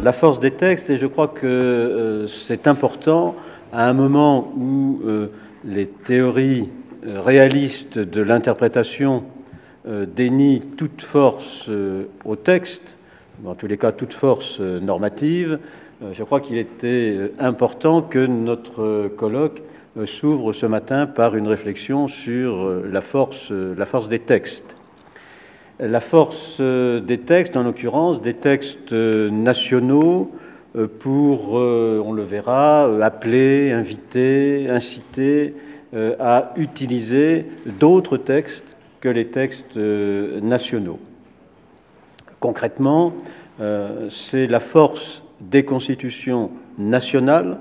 la force des textes, et je crois que c'est important à un moment où les théories réalistes de l'interprétation dénient toute force au texte, en tous les cas toute force normative. Je crois qu'il était important que notre colloque s'ouvre ce matin par une réflexion sur la force des textes. La force des textes, en l'occurrence des textes nationaux, pour, on le verra, appeler, inviter, inciter à utiliser d'autres textes que les textes nationaux. Concrètement, c'est la force des constitutions nationales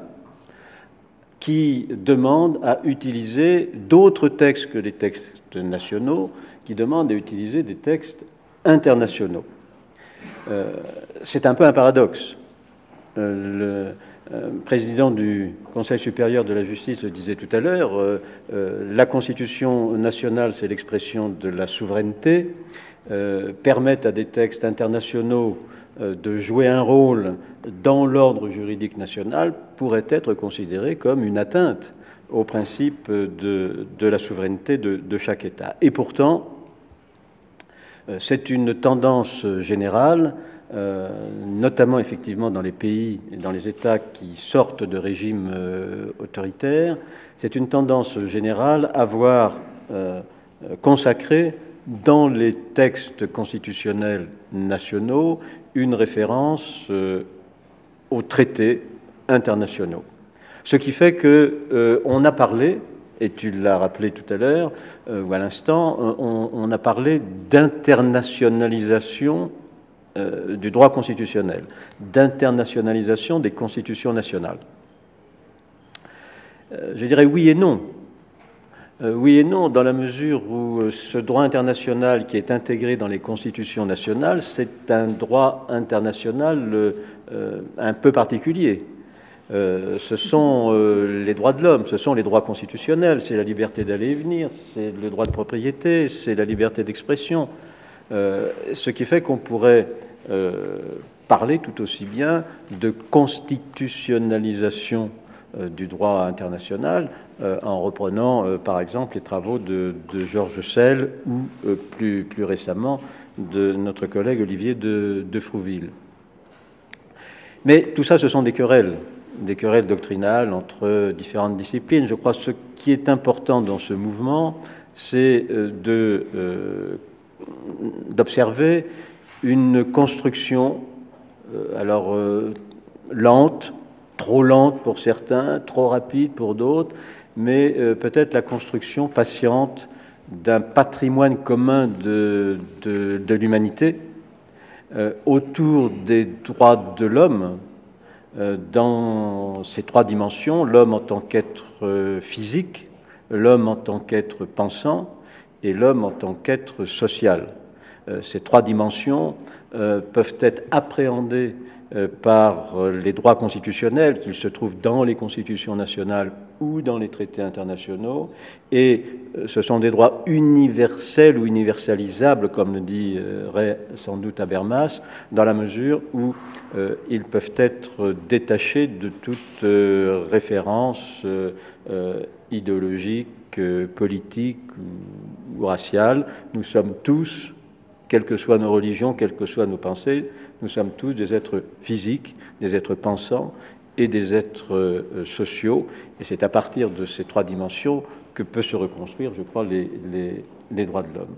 qui demande à utiliser d'autres textes que les textes nationaux, qui demandent à utiliser des textes internationaux. C'est un peu un paradoxe. Le président du Conseil supérieur de la justice le disait tout à l'heure, la Constitution nationale, c'est l'expression de la souveraineté, permettent à des textes internationaux de jouer un rôle dans l'ordre juridique national pourrait être considéré comme une atteinte au principe de la souveraineté de chaque État. Et pourtant, c'est une tendance générale, notamment effectivement dans les pays et dans les États qui sortent de régimes autoritaires, c'est une tendance générale à voir consacré dans les textes constitutionnels nationaux une référence aux traités internationaux. Ce qui fait que on a parlé, et tu l'as rappelé tout à l'heure ou à l'instant, on a parlé d'internationalisation du droit constitutionnel, d'internationalisation des constitutions nationales. Je dirais oui et non. Oui et non, dans la mesure où ce droit international qui est intégré dans les constitutions nationales, c'est un droit international un peu particulier. Ce sont les droits de l'homme, ce sont les droits constitutionnels, c'est la liberté d'aller et venir, c'est le droit de propriété, c'est la liberté d'expression. Ce qui fait qu'on pourrait parler tout aussi bien de constitutionnalisation du droit international en reprenant par exemple les travaux de Georges Sell ou plus récemment de notre collègue Olivier de Frouville. Mais tout ça, ce sont des querelles doctrinales entre différentes disciplines. Je crois que ce qui est important dans ce mouvement, c'est d'observer une construction lente, trop lente pour certains, trop rapide pour d'autres, mais peut-être la construction patiente d'un patrimoine commun de l'humanité autour des droits de l'homme dans ces trois dimensions, l'homme en tant qu'être physique, l'homme en tant qu'être pensant et l'homme en tant qu'être social. Ces trois dimensions peuvent être appréhendées par les droits constitutionnels, qu'ils se trouvent dans les constitutions nationales ou dans les traités internationaux, et ce sont des droits universels ou universalisables, comme le dirait sans doute Habermas, dans la mesure où ils peuvent être détachés de toute référence idéologique, politique ou raciale. Nous sommes tous, quelles que soient nos religions, quelles que soient nos pensées, nous sommes tous des êtres physiques, des êtres pensants et des êtres sociaux. Et c'est à partir de ces trois dimensions que peut se reconstruire, je crois, les droits de l'homme.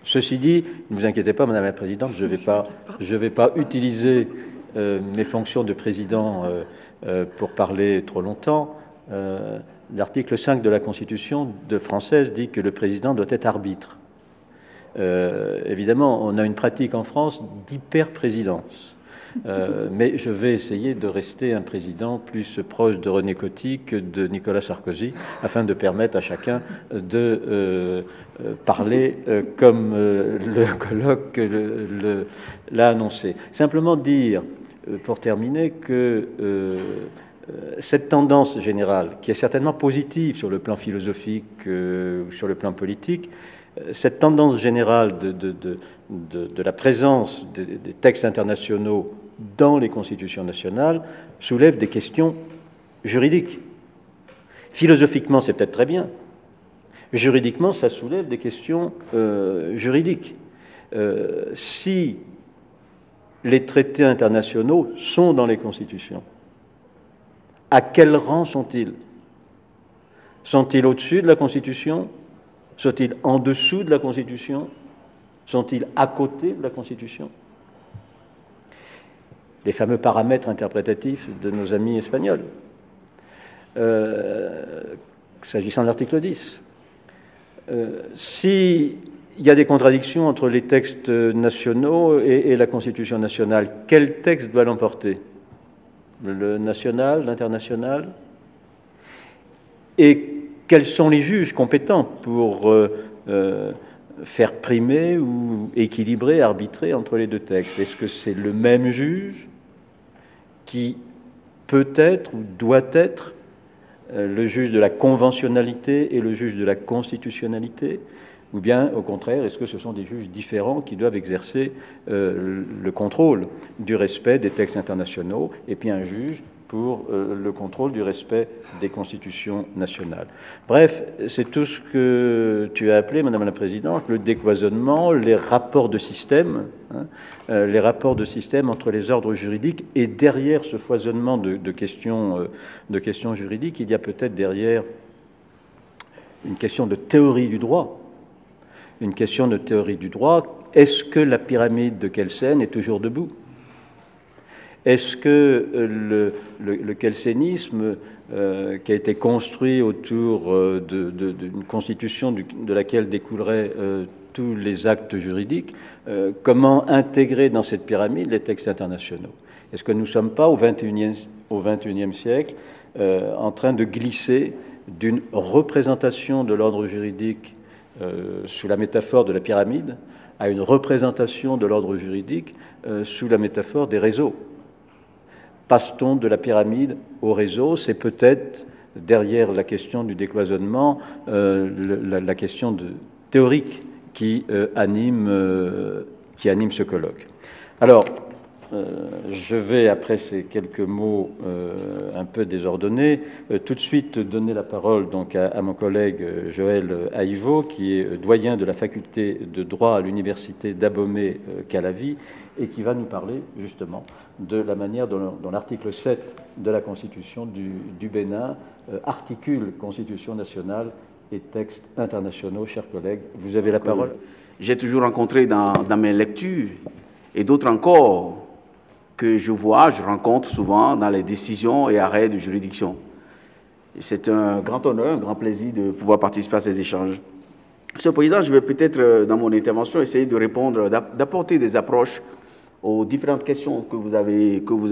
Ceci dit, ne vous inquiétez pas, Madame la Présidente, je ne vais pas utiliser mes fonctions de président pour parler trop longtemps. L'article 5 de la Constitution française dit que le président doit être arbitre. Évidemment, on a une pratique en France d'hyper-présidence. Mais je vais essayer de rester un président plus proche de René Coty que de Nicolas Sarkozy, afin de permettre à chacun de parler comme le colloque l'a annoncé. Simplement dire, pour terminer, que cette tendance générale, qui est certainement positive sur le plan philosophique ou sur le plan politique, cette tendance générale de la présence des textes internationaux dans les constitutions nationales soulève des questions juridiques. Philosophiquement, c'est peut-être très bien. Juridiquement, ça soulève des questions juridiques. Si les traités internationaux sont dans les constitutions, à quel rang sont-ils? Sont-ils au-dessus de la Constitution? Sont-ils en dessous de la Constitution? Sont-ils à côté de la Constitution? Les fameux paramètres interprétatifs de nos amis espagnols. S'agissant de l'article 10, s'il y a des contradictions entre les textes nationaux et la Constitution nationale, quel texte doit l'emporter? Le national, l'international? Et quels sont les juges compétents pour faire primer ou équilibrer, arbitrer entre les deux textes? Est-ce que c'est le même juge qui peut être ou doit être le juge de la conventionnalité et le juge de la constitutionnalité? Ou bien, au contraire, est-ce que ce sont des juges différents qui doivent exercer le contrôle du respect des textes internationaux et puis un juge pour le contrôle du respect des constitutions nationales? Bref, c'est tout ce que tu as appelé, Madame la Présidente, le décloisonnement, les rapports de système, les rapports de système entre les ordres juridiques, et derrière ce foisonnement de questions juridiques, il y a peut-être derrière une question de théorie du droit. Une question de théorie du droit. Est-ce que la pyramide de Kelsen est toujours debout? Est-ce que le kelsénisme qui a été construit autour d'une constitution de laquelle découleraient tous les actes juridiques, comment intégrer dans cette pyramide les textes internationaux? Est-ce que nous ne sommes pas au XXIe siècle en train de glisser d'une représentation de l'ordre juridique sous la métaphore de la pyramide à une représentation de l'ordre juridique sous la métaphore des réseaux? Passe-t-on de la pyramide au réseau? C'est peut-être, derrière la question du décloisonnement, la question théorique qui anime ce colloque. Alors, je vais, après ces quelques mots un peu désordonnés, tout de suite donner la parole donc à mon collègue Joël Aïvo, qui est doyen de la faculté de droit à l'université d'Abomey-Calavi, et qui va nous parler justement de la manière dont l'article 7 de la Constitution du Bénin articule Constitution nationale et textes internationaux. Chers collègues, vous avez la parole. J'ai toujours rencontré dans mes lectures, et d'autres encore que je rencontre souvent dans les décisions et arrêts de juridiction. C'est un grand honneur, un grand plaisir de pouvoir participer à ces échanges. Monsieur le Président, je vais peut-être, dans mon intervention, essayer de répondre, d'apporter des approches aux différentes questions que vous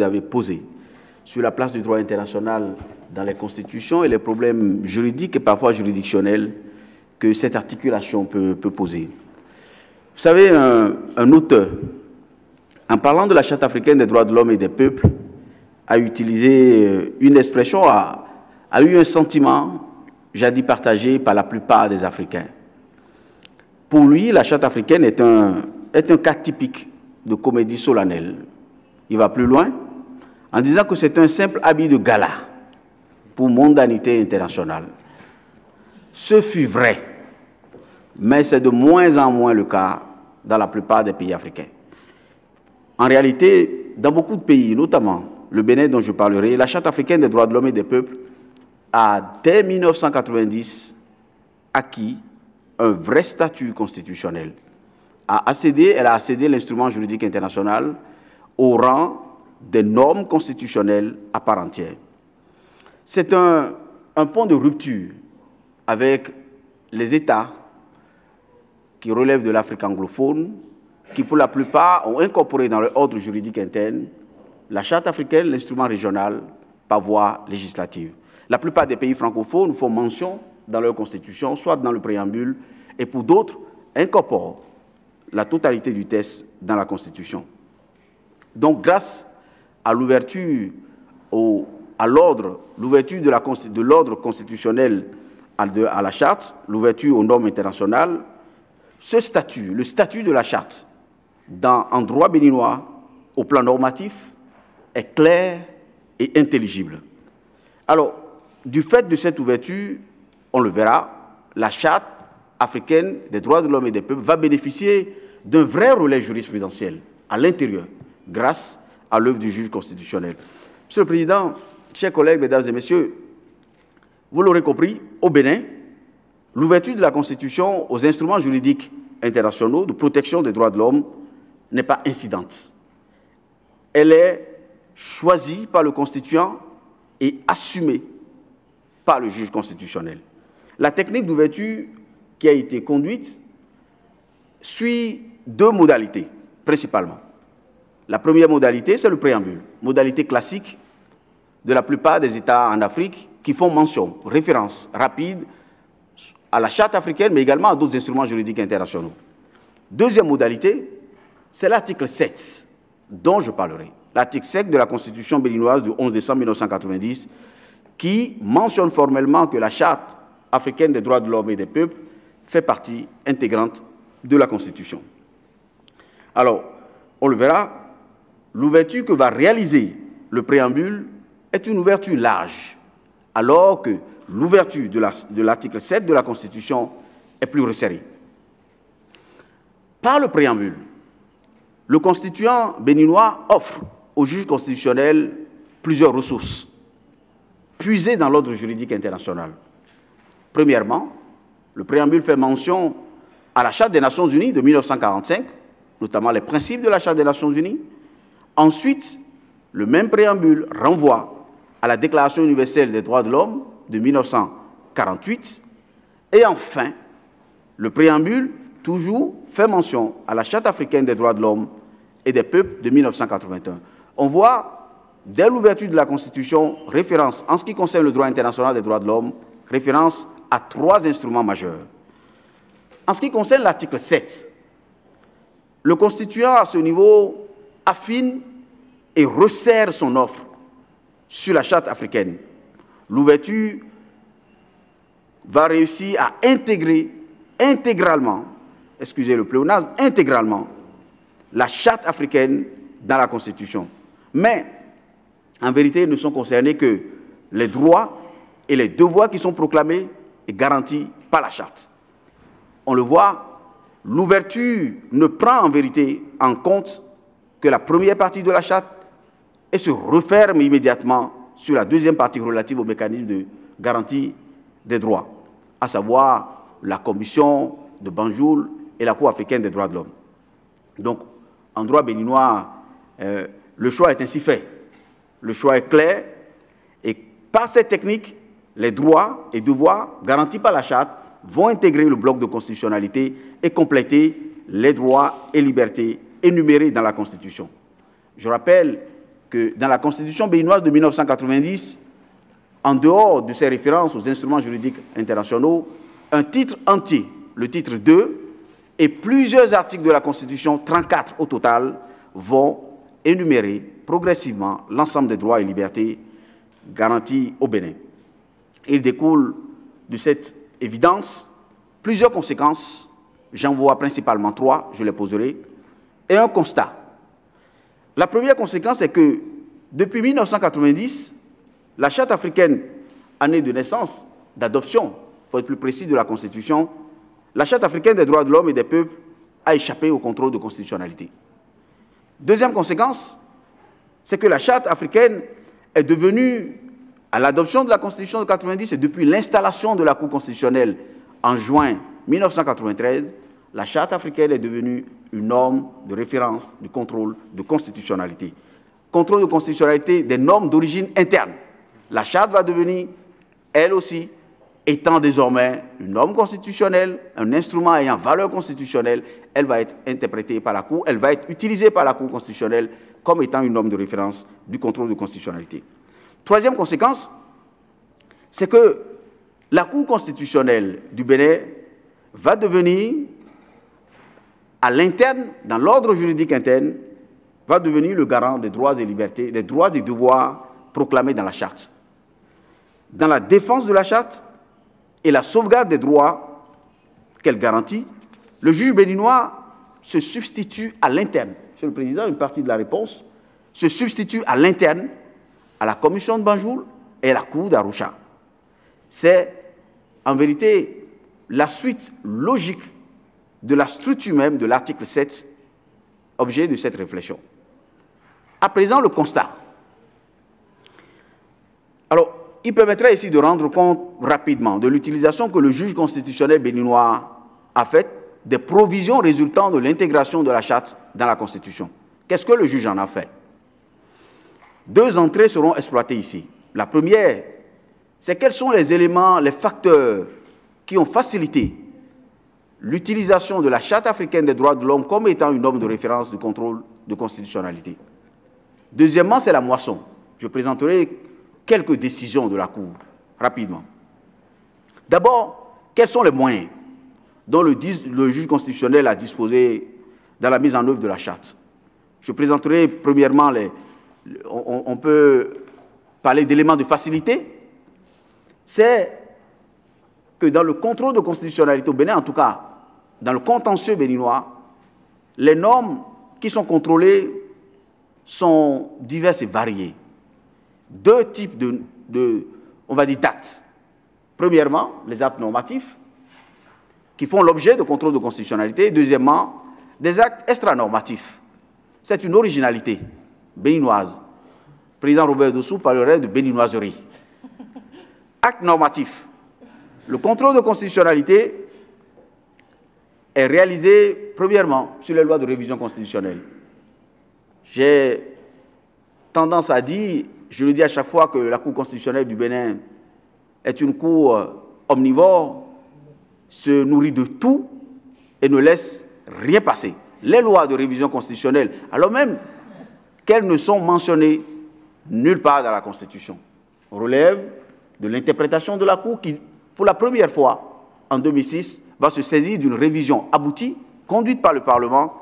avez posées sur la place du droit international dans les constitutions et les problèmes juridiques et parfois juridictionnels que cette articulation peut poser. Vous savez, un auteur, en parlant de la Charte africaine des droits de l'homme et des peuples, a utilisé une expression, a eu un sentiment, jadis partagé par la plupart des Africains. Pour lui, la Charte africaine est un cas typique de comédie solennelle. Il va plus loin en disant que c'est un simple habit de gala pour mondanité internationale. Ce fut vrai, mais c'est de moins en moins le cas dans la plupart des pays africains. En réalité, dans beaucoup de pays, notamment le Bénin dont je parlerai, la Charte africaine des droits de l'homme et des peuples a, dès 1990, acquis un vrai statut constitutionnel. Elle a accédé l'instrument juridique international au rang des normes constitutionnelles à part entière. C'est un point de rupture avec les États qui relèvent de l'Afrique anglophone, qui pour la plupart ont incorporé dans leur ordre juridique interne la Charte africaine, l'instrument régional, par voie législative. La plupart des pays francophones font mention dans leur constitution, soit dans le préambule, et pour d'autres, incorporent la totalité du texte dans la Constitution. Donc, grâce à l'ouverture à l'ordre, l'ouverture de l'ordre constitutionnel à la Charte, l'ouverture aux normes internationales, ce statut, le statut de la Charte, en droit béninois, au plan normatif, est clair et intelligible. Alors, du fait de cette ouverture, on le verra, la Charte africaine des droits de l'homme et des peuples va bénéficier d'un vrai relais jurisprudentiel à l'intérieur, grâce à l'œuvre du juge constitutionnel. Monsieur le Président, chers collègues, mesdames et messieurs, vous l'aurez compris, au Bénin, l'ouverture de la Constitution aux instruments juridiques internationaux de protection des droits de l'homme n'est pas incidente. Elle est choisie par le constituant et assumée par le juge constitutionnel. La technique d'ouverture qui a été conduite suit deux modalités, principalement. La première modalité, c'est le préambule, modalité classique de la plupart des États en Afrique qui font mention, référence rapide à la Charte africaine, mais également à d'autres instruments juridiques internationaux. Deuxième modalité, c'est l'article 7, dont je parlerai. L'article 7 de la Constitution béninoise du 11 décembre 1990, qui mentionne formellement que la Charte africaine des droits de l'homme et des peuples fait partie intégrante de la Constitution. Alors, on le verra, l'ouverture que va réaliser le préambule est une ouverture large, alors que l'ouverture de l'article 7 de la Constitution est plus resserrée. Par le préambule, le constituant béninois offre au juge constitutionnel plusieurs ressources, puisées dans l'ordre juridique international. Premièrement, le préambule fait mention à la Charte des Nations Unies de 1945, notamment les principes de la Charte des Nations Unies. Ensuite, le même préambule renvoie à la Déclaration universelle des droits de l'homme de 1948. Et enfin, le préambule, toujours, fait mention à la Charte africaine des droits de l'homme et des peuples de 1981. On voit, dès l'ouverture de la Constitution, référence, en ce qui concerne le droit international des droits de l'homme, référence à trois instruments majeurs. En ce qui concerne l'article 7, le constituant, à ce niveau, affine et resserre son offre sur la Charte africaine. L'ouverture va réussir à intégrer intégralement, excusez le pléonasme, intégralement la Charte africaine dans la Constitution. Mais, en vérité, ne sont concernés que les droits et les devoirs qui sont proclamés et garantis par la Charte. On le voit, l'ouverture ne prend en vérité en compte que la première partie de la Charte et se referme immédiatement sur la deuxième partie relative au mécanisme de garantie des droits, à savoir la Commission de Banjul et la Cour africaine des droits de l'homme. Donc, en droit béninois, le choix est ainsi fait. Le choix est clair et par cette technique, les droits et devoirs garantis par la Charte vont intégrer le bloc de constitutionnalité et compléter les droits et libertés énumérés dans la Constitution. Je rappelle que dans la Constitution béninoise de 1990, en dehors de ces références aux instruments juridiques internationaux, un titre entier, le titre 2, et plusieurs articles de la Constitution, 34 au total, vont énumérer progressivement l'ensemble des droits et libertés garantis au Bénin. Il découle de cette évidence plusieurs conséquences, j'en vois principalement trois, je les poserai, et un constat. La première conséquence est que depuis 1990, la Charte africaine, année de naissance, d'adoption, pour être plus précis, de la Constitution, la Charte africaine des droits de l'homme et des peuples a échappé au contrôle de constitutionnalité. Deuxième conséquence, c'est que la Charte africaine est devenue, à l'adoption de la Constitution de 1990 et depuis l'installation de la Cour constitutionnelle en juin 1993, la Charte africaine est devenue une norme de référence du contrôle de constitutionnalité. Contrôle de constitutionnalité des normes d'origine interne. La Charte va devenir, elle aussi, étant désormais une norme constitutionnelle, un instrument ayant valeur constitutionnelle, elle va être interprétée par la Cour, elle va être utilisée par la Cour constitutionnelle comme étant une norme de référence du contrôle de constitutionnalité. Troisième conséquence, c'est que la Cour constitutionnelle du Bénin va devenir, à l'interne, dans l'ordre juridique interne, va devenir le garant des droits et libertés, des droits et devoirs proclamés dans la Charte. Dans la défense de la Charte et la sauvegarde des droits qu'elle garantit, le juge béninois se substitue à l'interne. Monsieur le Président, une partie de la réponse se substitue à l'interne à la commission de Banjul et à la Cour d'Arusha. C'est en vérité la suite logique de la structure même de l'article 7, objet de cette réflexion. À présent, le constat. Alors, il permettrait ici de rendre compte rapidement de l'utilisation que le juge constitutionnel béninois a faite des provisions résultant de l'intégration de la charte dans la Constitution. Qu'est-ce que le juge en a fait? Deux entrées seront exploitées ici. La première, c'est quels sont les éléments, les facteurs qui ont facilité l'utilisation de la Charte africaine des droits de l'homme comme étant une norme de référence du contrôle de constitutionnalité. Deuxièmement, c'est la moisson. Je présenterai quelques décisions de la Cour, rapidement. D'abord, quels sont les moyens dont le juge constitutionnel a disposé dans la mise en œuvre de la Charte? Je présenterai premièrement, on peut parler d'éléments de facilité. C'est que dans le contrôle de constitutionnalité au Bénin, en tout cas, dans le contentieux béninois, les normes qui sont contrôlées sont diverses et variées. Deux types on va dire, d'actes. Premièrement, les actes normatifs, qui font l'objet de contrôle de constitutionnalité. Deuxièmement, des actes extranormatifs. C'est une originalité béninoise. Le président Robert Dossou parlerait de béninoiserie. Acte normatif. Le contrôle de constitutionnalité est réalisé, premièrement, sur les lois de révision constitutionnelle. J'ai tendance à dire, je le dis à chaque fois, que la Cour constitutionnelle du Bénin est une cour omnivore, se nourrit de tout et ne laisse rien passer. Les lois de révision constitutionnelle, alors même qu'elles ne sont mentionnées nulle part dans la Constitution, relèvent de l'interprétation de la Cour qui, pour la première fois, en 2006, va se saisir d'une révision aboutie, conduite par le Parlement,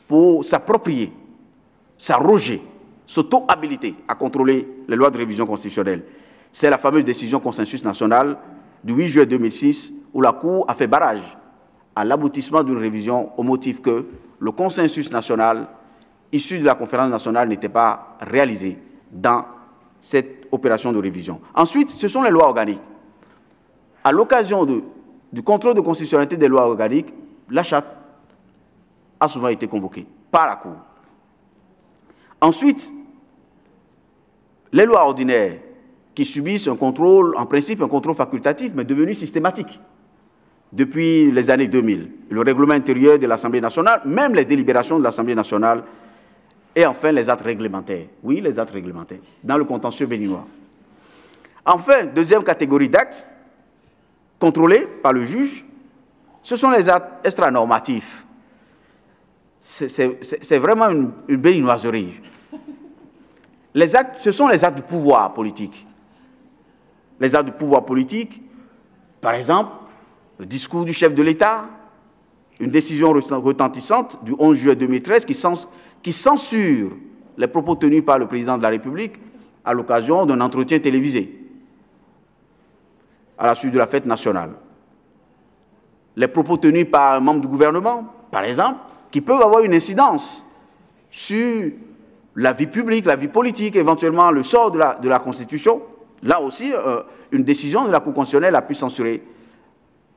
pour s'approprier, s'arroger, s'auto-habiliter à contrôler les lois de révision constitutionnelle. C'est la fameuse décision consensus national du 8 juillet 2006, où la Cour a fait barrage à l'aboutissement d'une révision au motif que le consensus national issu de la conférence nationale n'était pas réalisé dans cette opération de révision. Ensuite, ce sont les lois organiques. À l'occasion du contrôle de constitutionnalité des lois organiques, la charte a souvent été convoquée par la Cour. Ensuite, les lois ordinaires qui subissent un contrôle, en principe un contrôle facultatif, mais devenu systématique depuis les années 2000. Le règlement intérieur de l'Assemblée nationale, même les délibérations de l'Assemblée nationale, et enfin les actes réglementaires. Oui, les actes réglementaires, dans le contentieux béninois. Enfin, deuxième catégorie d'actes contrôlés par le juge, ce sont les actes extranormatifs. C'est vraiment une béninoiserie. Les actes, ce sont les actes de pouvoir politique. Les actes de pouvoir politique, par exemple, le discours du chef de l'État, une décision retentissante du 11 juillet 2013 qui censure les propos tenus par le président de la République à l'occasion d'un entretien télévisé à la suite de la fête nationale. Les propos tenus par un membre du gouvernement, par exemple, qui peuvent avoir une incidence sur la vie publique, la vie politique, éventuellement le sort de la Constitution. Là aussi, une décision de la Cour constitutionnelle a pu censurer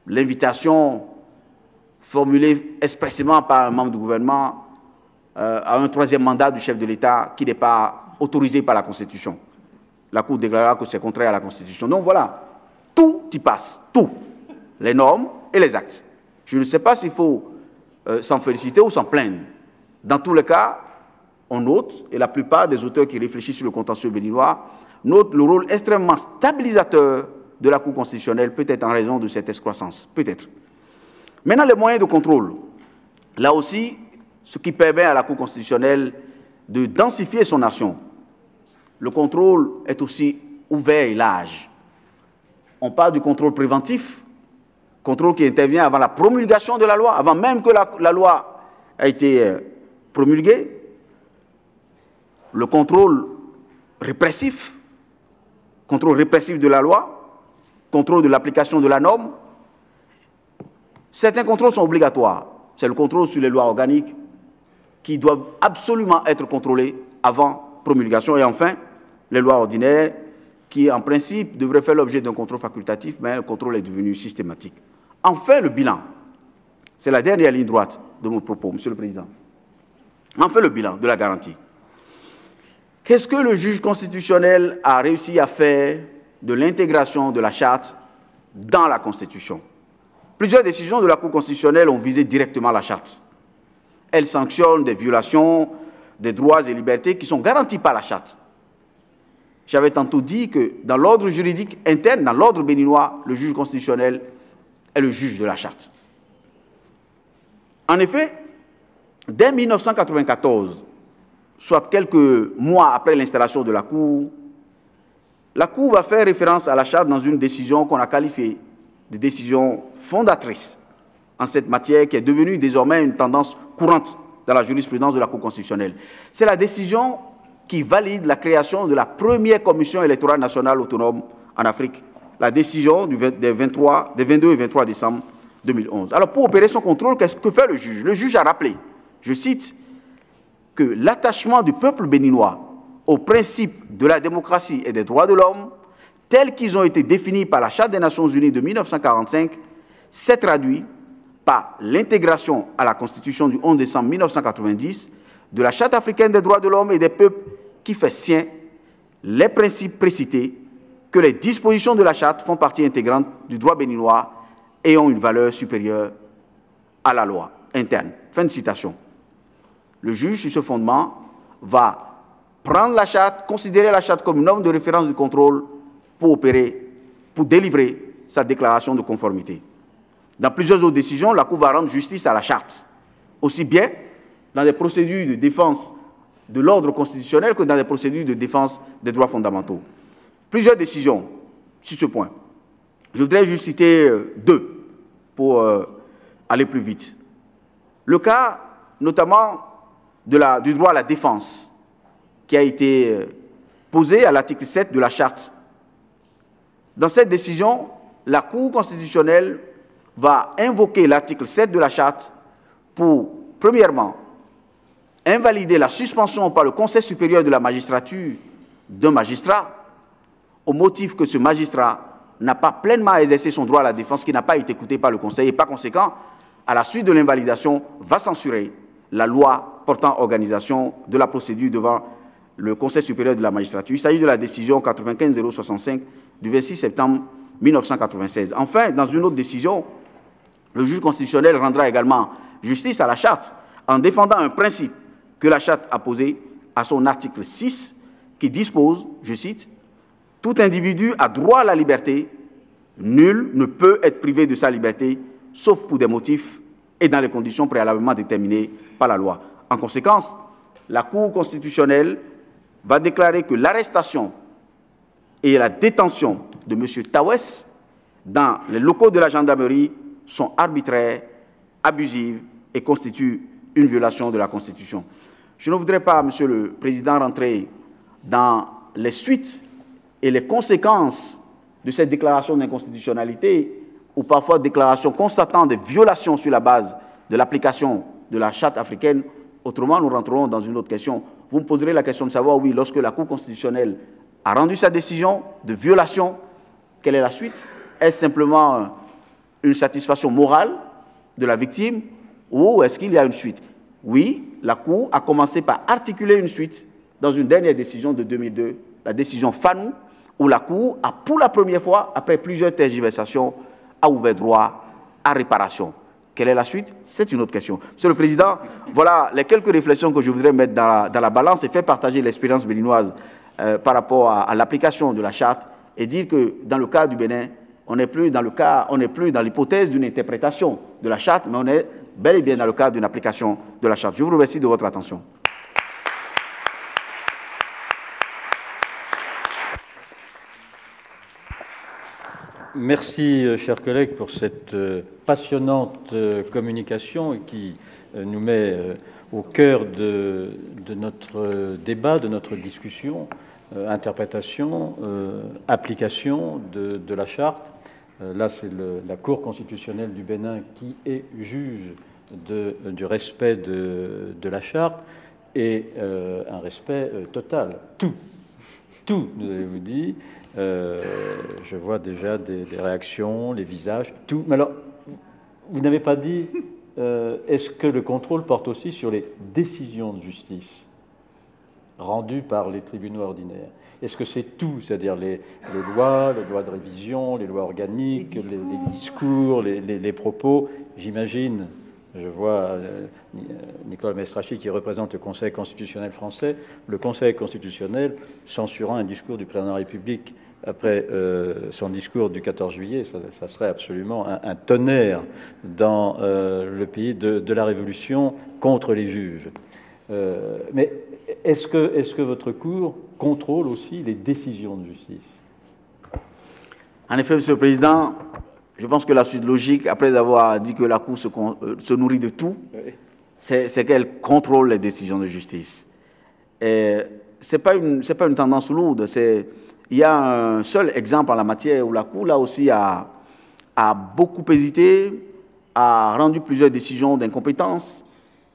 l'invitation formulée expressément par un membre du gouvernement à un troisième mandat du chef de l'État qui n'est pas autorisé par la Constitution. La Cour déclarera que c'est contraire à la Constitution. Donc voilà, tout y passe, tout, les normes et les actes. Je ne sais pas s'il faut s'en féliciter ou s'en plaindre. Dans tous les cas, on note, et la plupart des auteurs qui réfléchissent sur le contentieux béninois notent le rôle extrêmement stabilisateur de la Cour constitutionnelle, peut-être en raison de cette excroissance, peut-être. Maintenant, les moyens de contrôle. Là aussi, ce qui permet à la Cour constitutionnelle de densifier son action. Le contrôle est aussi ouvert et large. On parle du contrôle préventif, contrôle qui intervient avant la promulgation de la loi, avant même que la loi ait été promulguée. Le contrôle répressif de la loi, contrôle de l'application de la norme. Certains contrôles sont obligatoires. c'est le contrôle sur les lois organiques qui doivent absolument être contrôlées avant promulgation. Et enfin, les lois ordinaires qui, en principe, devraient faire l'objet d'un contrôle facultatif, mais le contrôle est devenu systématique. Enfin, le bilan. C'est la dernière ligne droite de mon propos, Monsieur le Président. Enfin, le bilan de la garantie. Qu'est-ce que le juge constitutionnel a réussi à faire de l'intégration de la Charte dans la Constitution? Plusieurs décisions de la Cour constitutionnelle ont visé directement la Charte. Elles sanctionnent des violations des droits et libertés qui sont garantis par la Charte. J'avais tantôt dit que dans l'ordre juridique interne, dans l'ordre béninois, le juge constitutionnel est le juge de la Charte. En effet, dès 1994, soit quelques mois après l'installation de la Cour va faire référence à la Charte dans une décision qu'on a qualifiée de décision fondatrice en cette matière, qui est devenue désormais une tendance courante dans la jurisprudence de la Cour constitutionnelle. C'est la décision qui valide la création de la première commission électorale nationale autonome en Afrique, la décision des 22 et 23 décembre 2011. Alors, pour opérer son contrôle, qu'est-ce que fait le juge? Le juge a rappelé, je cite, que l'attachement du peuple béninois aux principes de la démocratie et des droits de l'homme, tels qu'ils ont été définis par la Charte des Nations Unies de 1945, s'est traduit par l'intégration à la Constitution du 11 décembre 1990 de la Charte africaine des droits de l'homme et des peuples, qui fait sien les principes précités, que les dispositions de la Charte font partie intégrante du droit béninois et ont une valeur supérieure à la loi interne. Fin de citation. Le juge, sur ce fondement, va prendre la Charte, considérer la Charte comme une norme de référence du contrôle pour délivrer sa déclaration de conformité. Dans plusieurs autres décisions, la Cour va rendre justice à la Charte, aussi bien dans des procédures de défense de l'ordre constitutionnel que dans des procédures de défense des droits fondamentaux. Plusieurs décisions sur ce point. Je voudrais juste citer deux pour aller plus vite. Le cas, notamment, du droit à la défense, qui a été posé à l'article 7 de la Charte. Dans cette décision, la Cour constitutionnelle va invoquer l'article 7 de la Charte pour, premièrement, invalider la suspension par le Conseil supérieur de la magistrature d'un magistrat au motif que ce magistrat n'a pas pleinement exercé son droit à la défense, qui n'a pas été écouté par le Conseil, et par conséquent, à la suite de l'invalidation, va censurer la loi portant organisation de la procédure devant le Conseil supérieur de la magistrature. Il s'agit de la décision 95-065 du 26 septembre 1996. Enfin, dans une autre décision, le juge constitutionnel rendra également justice à la Charte en défendant un principe que la Charte a posé à son article 6, qui dispose, je cite, « Tout individu a droit à la liberté, nul ne peut être privé de sa liberté, sauf pour des motifs et dans les conditions préalablement déterminées par la loi. » En conséquence, la Cour constitutionnelle va déclarer que l'arrestation et la détention de M. Tawes dans les locaux de la gendarmerie sont arbitraires, abusives et constituent une violation de la Constitution. Je ne voudrais pas, Monsieur le Président, rentrer dans les suites et les conséquences de cette déclaration d'inconstitutionnalité, ou parfois déclaration constatant des violations sur la base de l'application de la Charte africaine. Autrement, nous rentrerons dans une autre question. Vous me poserez la question de savoir, oui, lorsque la Cour constitutionnelle a rendu sa décision de violation, quelle est la suite? Est-ce simplement une satisfaction morale de la victime, ou est-ce qu'il y a une suite? Oui, la Cour a commencé par articuler une suite dans une dernière décision de 2002, la décision Fanou, où la Cour a, pour la première fois, après plusieurs tergiversations, a ouvert droit à réparation. Quelle est la suite? C'est une autre question. Monsieur le Président, voilà les quelques réflexions que je voudrais mettre dans la balance et faire partager l'expérience béninoise par rapport à l'application de la Charte, et dire que dans le cas du Bénin, on n'est plus dans l'hypothèse d'une interprétation de la Charte, mais on est bel et bien dans le cadre d'une application de la Charte. Je vous remercie de votre attention. Merci, chers collègues, pour cette passionnante communication qui nous met au cœur de notre débat, de notre discussion, interprétation, application de la Charte. Là, c'est la Cour constitutionnelle du Bénin qui est juge du respect de la Charte et un respect total. Tout, nous avez-vous dit. Je vois déjà des réactions, les visages, tout. Mais alors, vous n'avez pas dit, est-ce que le contrôle porte aussi sur les décisions de justice rendues par les tribunaux ordinaires? Est-ce que c'est tout, c'est-à-dire les lois de révision, les lois organiques, les discours, les propos? J'imagine, je vois Nicolas Mestrachi qui représente le Conseil constitutionnel français, le Conseil constitutionnel censurant un discours du président de la République après son discours du 14 juillet, ça serait absolument un tonnerre dans le pays de la Révolution contre les juges. Mais est-ce que votre Cour contrôle aussi les décisions de justice? En effet, Monsieur le Président, je pense que la suite logique, après avoir dit que la Cour se nourrit de tout, oui, c'est qu'elle contrôle les décisions de justice. Ce n'est pas une tendance lourde. Il y a un seul exemple en la matière où la Cour, là aussi, a beaucoup hésité, a rendu plusieurs décisions d'incompétence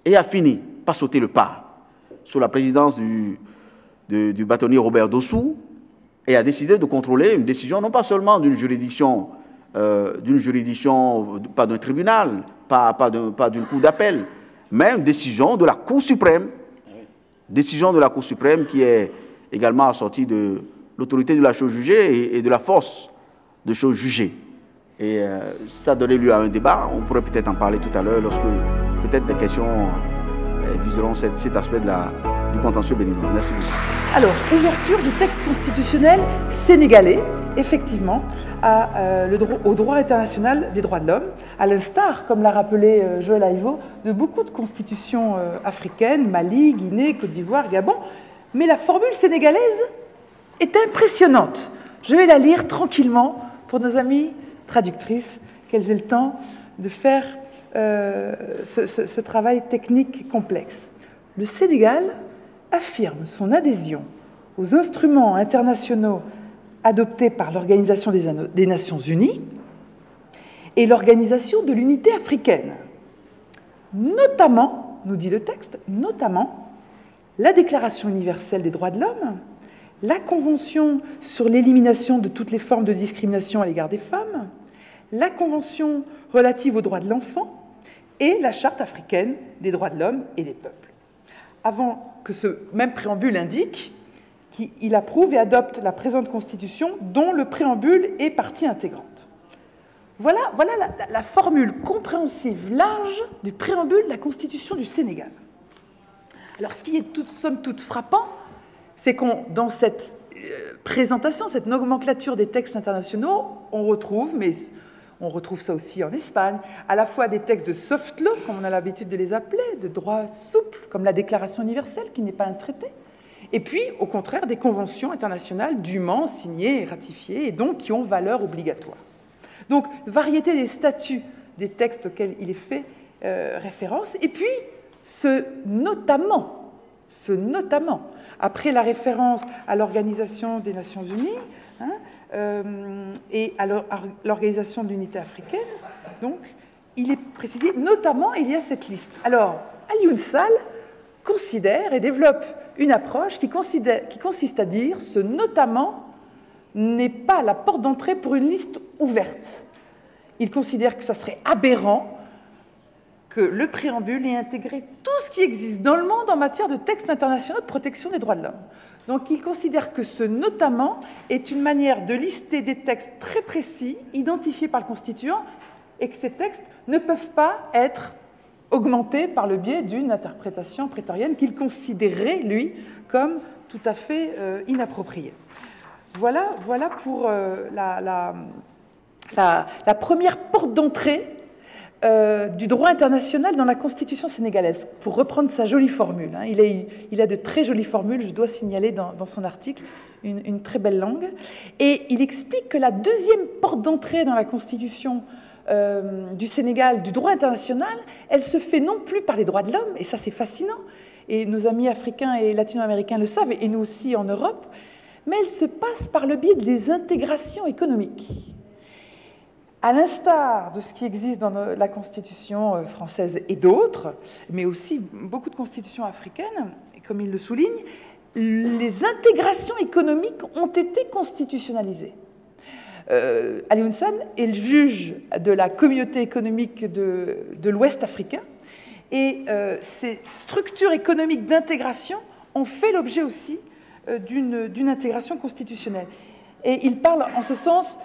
et a fini par sauter le pas sous la présidence du bâtonnier Robert Dossou et a décidé de contrôler une décision non pas seulement d'une juridiction, pas d'un tribunal, pas d'une cour d'appel, mais une décision de la Cour suprême. Décision de la Cour suprême qui est également assortie de l'autorité de la chose jugée et de la force de chose jugée. Et ça a donné lieu à un débat. On pourrait peut-être en parler tout à l'heure lorsque peut-être des questions viseront cet aspect du contentieux béninois. Merci beaucoup. Alors, ouverture du texte constitutionnel sénégalais, effectivement, au droit international des droits de l'homme, à l'instar, comme l'a rappelé Joël Aïvo, de beaucoup de constitutions africaines, Mali, Guinée, Côte d'Ivoire, Gabon. Mais la formule sénégalaise est impressionnante. Je vais la lire tranquillement pour nos amies traductrices, qu'elles aient le temps de faire ce travail technique complexe. Le Sénégal affirme son adhésion aux instruments internationaux adoptés par l'Organisation des Nations Unies et l'Organisation de l'Unité africaine, notamment, nous dit le texte, notamment la Déclaration universelle des droits de l'homme, la Convention sur l'élimination de toutes les formes de discrimination à l'égard des femmes, la Convention relative aux droits de l'enfant et la Charte africaine des droits de l'homme et des peuples. Avant que ce même préambule indique qu'il approuve et adopte la présente Constitution dont le préambule est partie intégrante. Voilà la formule compréhensive large du préambule de la Constitution du Sénégal. Alors ce qui est somme toute frappant, c'est qu'on, dans cette présentation, cette nomenclature des textes internationaux, on retrouve ça aussi en Espagne, à la fois des textes de soft law, comme on a l'habitude de les appeler, de droit souple, comme la Déclaration universelle, qui n'est pas un traité, et puis, au contraire, des conventions internationales dûment signées et ratifiées, et donc qui ont valeur obligatoire. Donc, variété des statuts des textes auxquels il est fait référence, et puis, ce notamment, après la référence à l'Organisation des Nations Unies, et à l'Organisation de l'Unité africaine, donc, il est précisé, notamment, il y a cette liste. Alors, Alioune Sall considère et développe une approche qui consiste à dire ce notamment n'est pas la porte d'entrée pour une liste ouverte. Il considère que ça serait aberrant que le préambule ait intégré tout ce qui existe dans le monde en matière de textes internationaux de protection des droits de l'homme. Donc il considère que ce notamment est une manière de lister des textes très précis, identifiés par le constituant, et que ces textes ne peuvent pas être augmentés par le biais d'une interprétation prétorienne qu'il considérait, lui, comme tout à fait inappropriée. Voilà pour la première porte d'entrée du droit international dans la Constitution sénégalaise, pour reprendre sa jolie formule. Il a de très jolies formules, je dois signaler dans son article, une très belle langue. Et il explique que la deuxième porte d'entrée dans la Constitution du Sénégal, du droit international, elle se fait non plus par les droits de l'homme, et ça c'est fascinant, et nos amis africains et latino-américains le savent, et nous aussi en Europe, mais elle se passe par le biais des intégrations économiques. À l'instar de ce qui existe dans la Constitution française et d'autres, mais aussi beaucoup de constitutions africaines, et comme il le souligne, les intégrations économiques ont été constitutionnalisées. Alioune Sall est le juge de la communauté économique de l'Ouest africain, et ces structures économiques d'intégration ont fait l'objet aussi d'une intégration constitutionnelle. Et il parle en ce sens,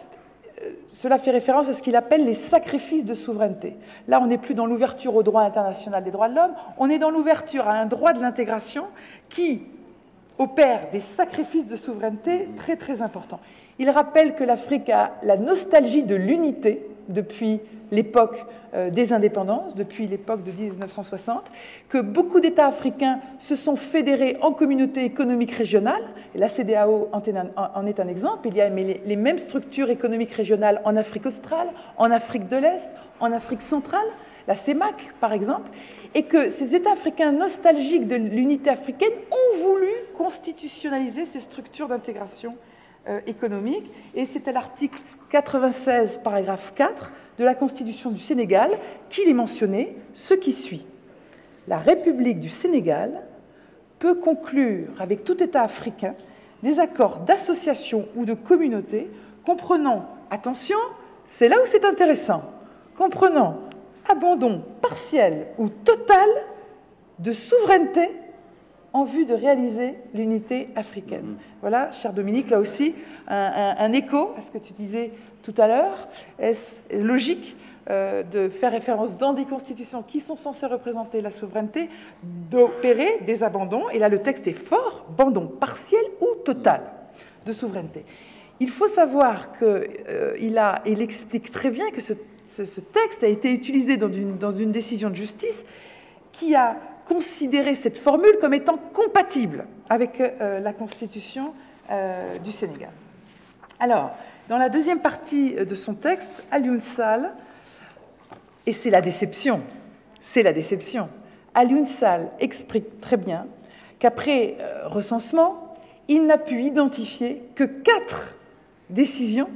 cela fait référence à ce qu'il appelle les sacrifices de souveraineté. Là, on n'est plus dans l'ouverture au droit international des droits de l'homme, on est dans l'ouverture à un droit de l'intégration qui opère des sacrifices de souveraineté très très importants. Il rappelle que l'Afrique a la nostalgie de l'unité depuis l'époque des indépendances, depuis l'époque de 1960, que beaucoup d'États africains se sont fédérés en communautés économiques régionales, et la CEDEAO en est un exemple. Il y a les mêmes structures économiques régionales en Afrique australe, en Afrique de l'Est, en Afrique centrale, la CEMAC par exemple, et que ces États africains nostalgiques de l'unité africaine ont voulu constitutionnaliser ces structures d'intégration économique, et c'est à l'article 96, paragraphe 4 de la Constitution du Sénégal qu'il est mentionné ce qui suit. La République du Sénégal peut conclure avec tout État africain des accords d'association ou de communauté comprenant, attention, c'est là où c'est intéressant, comprenant abandon partiel ou total de souveraineté en vue de réaliser l'unité africaine. Voilà, cher Dominique, là aussi, un écho à ce que tu disais tout à l'heure. Est-ce logique de faire référence dans des constitutions qui sont censées représenter la souveraineté, d'opérer des abandons, et là le texte est fort, abandon partiel ou total de souveraineté. Il faut savoir qu'il explique très bien que ce texte a été utilisé dans une décision de justice qui a considéré cette formule comme étant compatible avec la Constitution du Sénégal. Alors, dans la deuxième partie de son texte, Alioune Sall, et c'est la déception, Alioune Sall explique très bien qu'après recensement, il n'a pu identifier que 4 décisions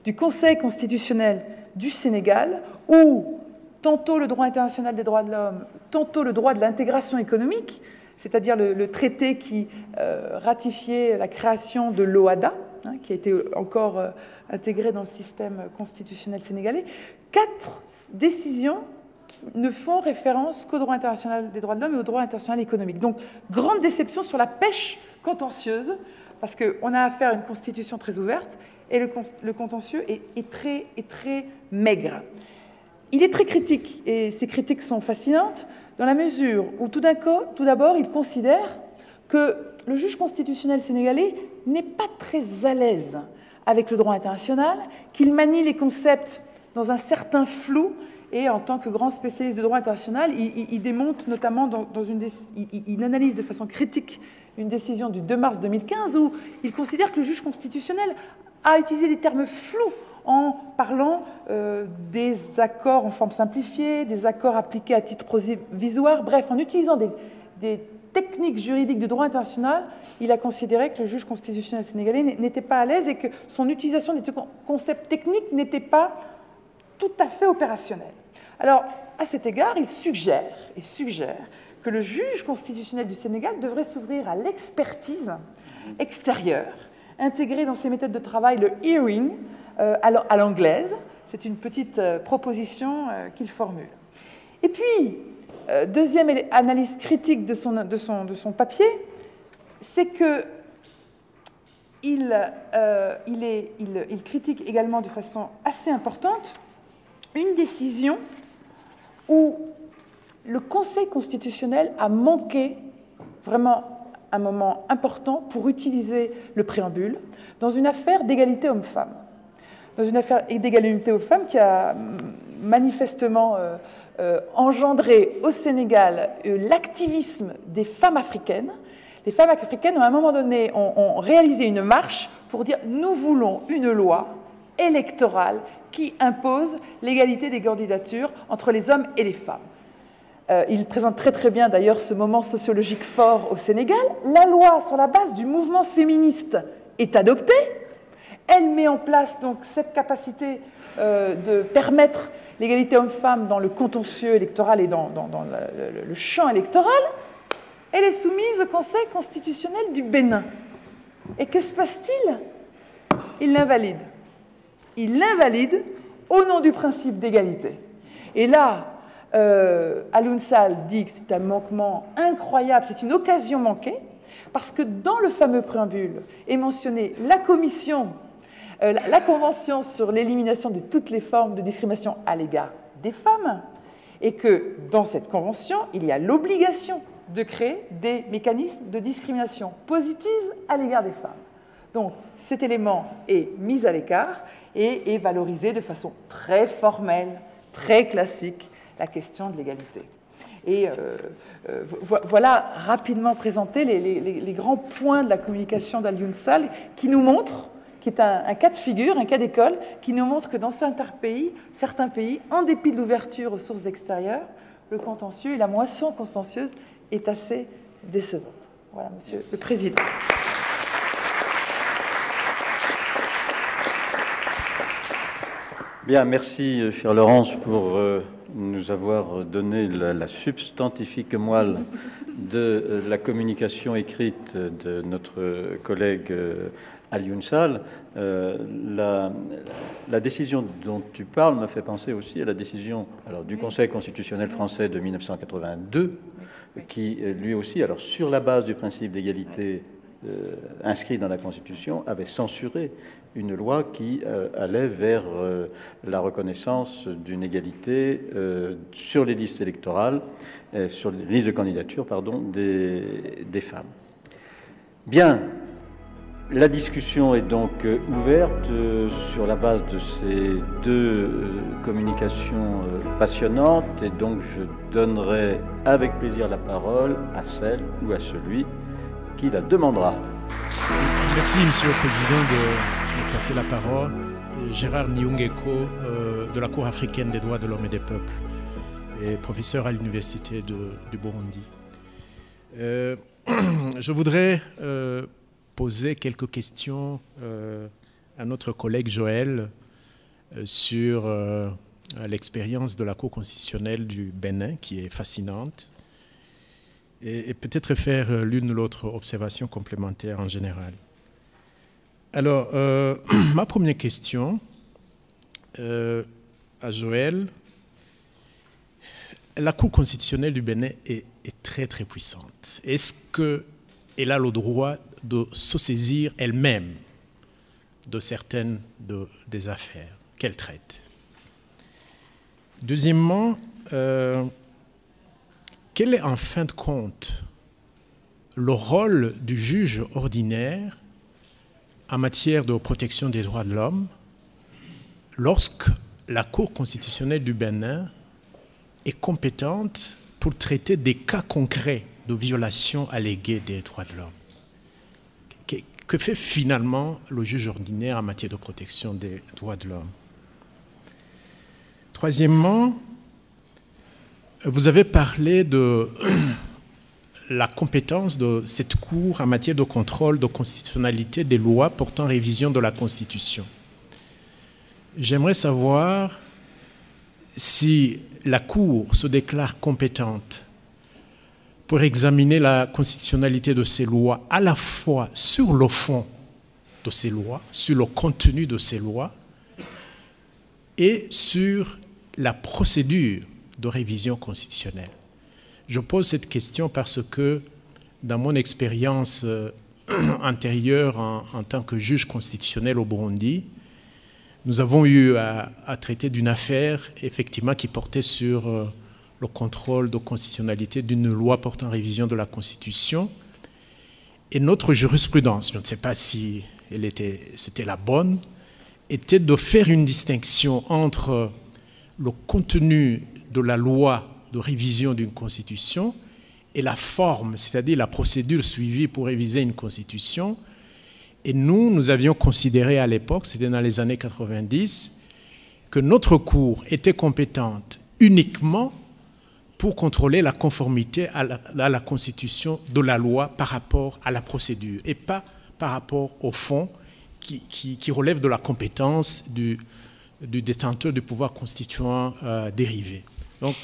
du Conseil constitutionnel du Sénégal où tantôt le droit international des droits de l'homme, tantôt le droit de l'intégration économique, c'est-à-dire le traité qui ratifiait la création de l'OHADA, qui a été encore intégré dans le système constitutionnel sénégalais, 4 décisions qui ne font référence qu'au droit international des droits de l'homme et au droit international économique. Donc, grande déception sur la pêche contentieuse, parce qu'on a affaire à une constitution très ouverte, et le contentieux est très maigre. Il est très critique, et ces critiques sont fascinantes, dans la mesure où tout d'abord, il considère que le juge constitutionnel sénégalais n'est pas très à l'aise avec le droit international, qu'il manie les concepts dans un certain flou, et en tant que grand spécialiste de droit international, il démonte notamment il analyse de façon critique une décision du 2 mars 2015 où il considère que le juge constitutionnel a utilisé des termes flous en parlant des accords en forme simplifiée, des accords appliqués à titre provisoire, bref, en utilisant des techniques juridiques de droit international, il a considéré que le juge constitutionnel sénégalais n'était pas à l'aise et que son utilisation des concepts techniques n'était pas tout à fait opérationnelle. Alors, à cet égard, il suggère que le juge constitutionnel du Sénégal devrait s'ouvrir à l'expertise extérieure, intégrer dans ses méthodes de travail le hearing à l'anglaise. C'est une petite proposition qu'il formule. Et puis, deuxième analyse critique de son papier, c'est qu'il critique également de façon assez importante une décision où le Conseil constitutionnel a manqué vraiment un moment important pour utiliser le préambule dans une affaire d'égalité homme-femme. Dans une affaire d'égalité homme-femme qui a manifestement engendré au Sénégal l'activisme des femmes africaines. Les femmes africaines, à un moment donné, ont réalisé une marche pour dire « nous voulons une loi électorale qui impose l'égalité des candidatures entre les hommes et les femmes ». Il présente très bien d'ailleurs ce moment sociologique fort au Sénégal. La loi sur la base du mouvement féministe est adoptée. Elle met en place donc cette capacité de permettre l'égalité homme-femme dans le contentieux électoral et dans le champ électoral. Elle est soumise au Conseil constitutionnel du Bénin. Et que se passe-t-il? Il l'invalide. Il l'invalide au nom du principe d'égalité. Et là, Alioune Sall dit que c'est un manquement incroyable, c'est une occasion manquée, parce que dans le fameux préambule est mentionnée la Convention sur l'élimination de toutes les formes de discrimination à l'égard des femmes, et que dans cette convention, il y a l'obligation de créer des mécanismes de discrimination positive à l'égard des femmes. Donc cet élément est mis à l'écart et est valorisé de façon très formelle, très classique, la question de l'égalité. Et voilà rapidement présenté les grands points de la communication d'Alioune Sall qui nous montrent, qui est un cas de figure, un cas d'école, qui nous montre que dans certains pays, en dépit de l'ouverture aux sources extérieures, le contentieux et la moisson contentieuse est assez décevante. Voilà, Monsieur le Président. Bien, merci, chère Laurence, pour nous avoir donné la substantifique moelle de la communication écrite de notre collègue Alioune Sall. La décision dont tu parles m'a fait penser aussi à la décision du Conseil constitutionnel français de 1982, qui lui aussi, sur la base du principe d'égalité inscrit dans la Constitution, avait censuré une loi qui allait vers la reconnaissance d'une égalité sur les listes électorales, sur les listes de candidature, des femmes. Bien, la discussion est donc ouverte sur la base de ces deux communications passionnantes, et donc je donnerai avec plaisir la parole à celle ou à celui qui la demandera. Merci, Monsieur le Président, de passer la parole. Gérard Niungeko, de la Cour africaine des droits de l'homme et des peuples, et professeur à l'Université du Burundi. Je voudrais poser quelques questions à notre collègue Joël sur l'expérience de la Cour constitutionnelle du Bénin, qui est fascinante, et peut-être faire l'une ou l'autre observation complémentaire en général. Alors, ma première question à Joël, la Cour constitutionnelle du Bénin est très très puissante. Est-ce qu'elle a le droit de se saisir elle-même de certaines des affaires qu'elle traite? Deuxièmement, quel est en fin de compte le rôle du juge ordinaire en matière de protection des droits de l'homme lorsque la Cour constitutionnelle du Bénin est compétente pour traiter des cas concrets de violation alléguée des droits de l'homme? Que fait finalement le juge ordinaire en matière de protection des droits de l'homme? Troisièmement, vous avez parlé de la compétence de cette Cour en matière de contrôle de constitutionnalité des lois portant révision de la Constitution. J'aimerais savoir si la Cour se déclare compétente pour examiner la constitutionnalité de ces lois, à la fois sur le fond de ces lois, sur le contenu de ces lois, et sur la procédure de révision constitutionnelle. Je pose cette question parce que, dans mon expérience antérieure en tant que juge constitutionnel au Burundi, nous avons eu à traiter d'une affaire, effectivement, qui portait sur le contrôle de constitutionnalité d'une loi portant révision de la Constitution. Et notre jurisprudence, je ne sais pas si c'était la bonne, était de faire une distinction entre le contenu de la loi de révision d'une constitution et la forme, c'est-à-dire la procédure suivie pour réviser une constitution. Et nous avions considéré à l'époque, c'était dans les années 90, que notre Cour était compétente uniquement pour contrôler la conformité à la constitution de la loi par rapport à la procédure et pas par rapport au fond qui relèvent de la compétence du détenteur du pouvoir constituant dérivé. Donc,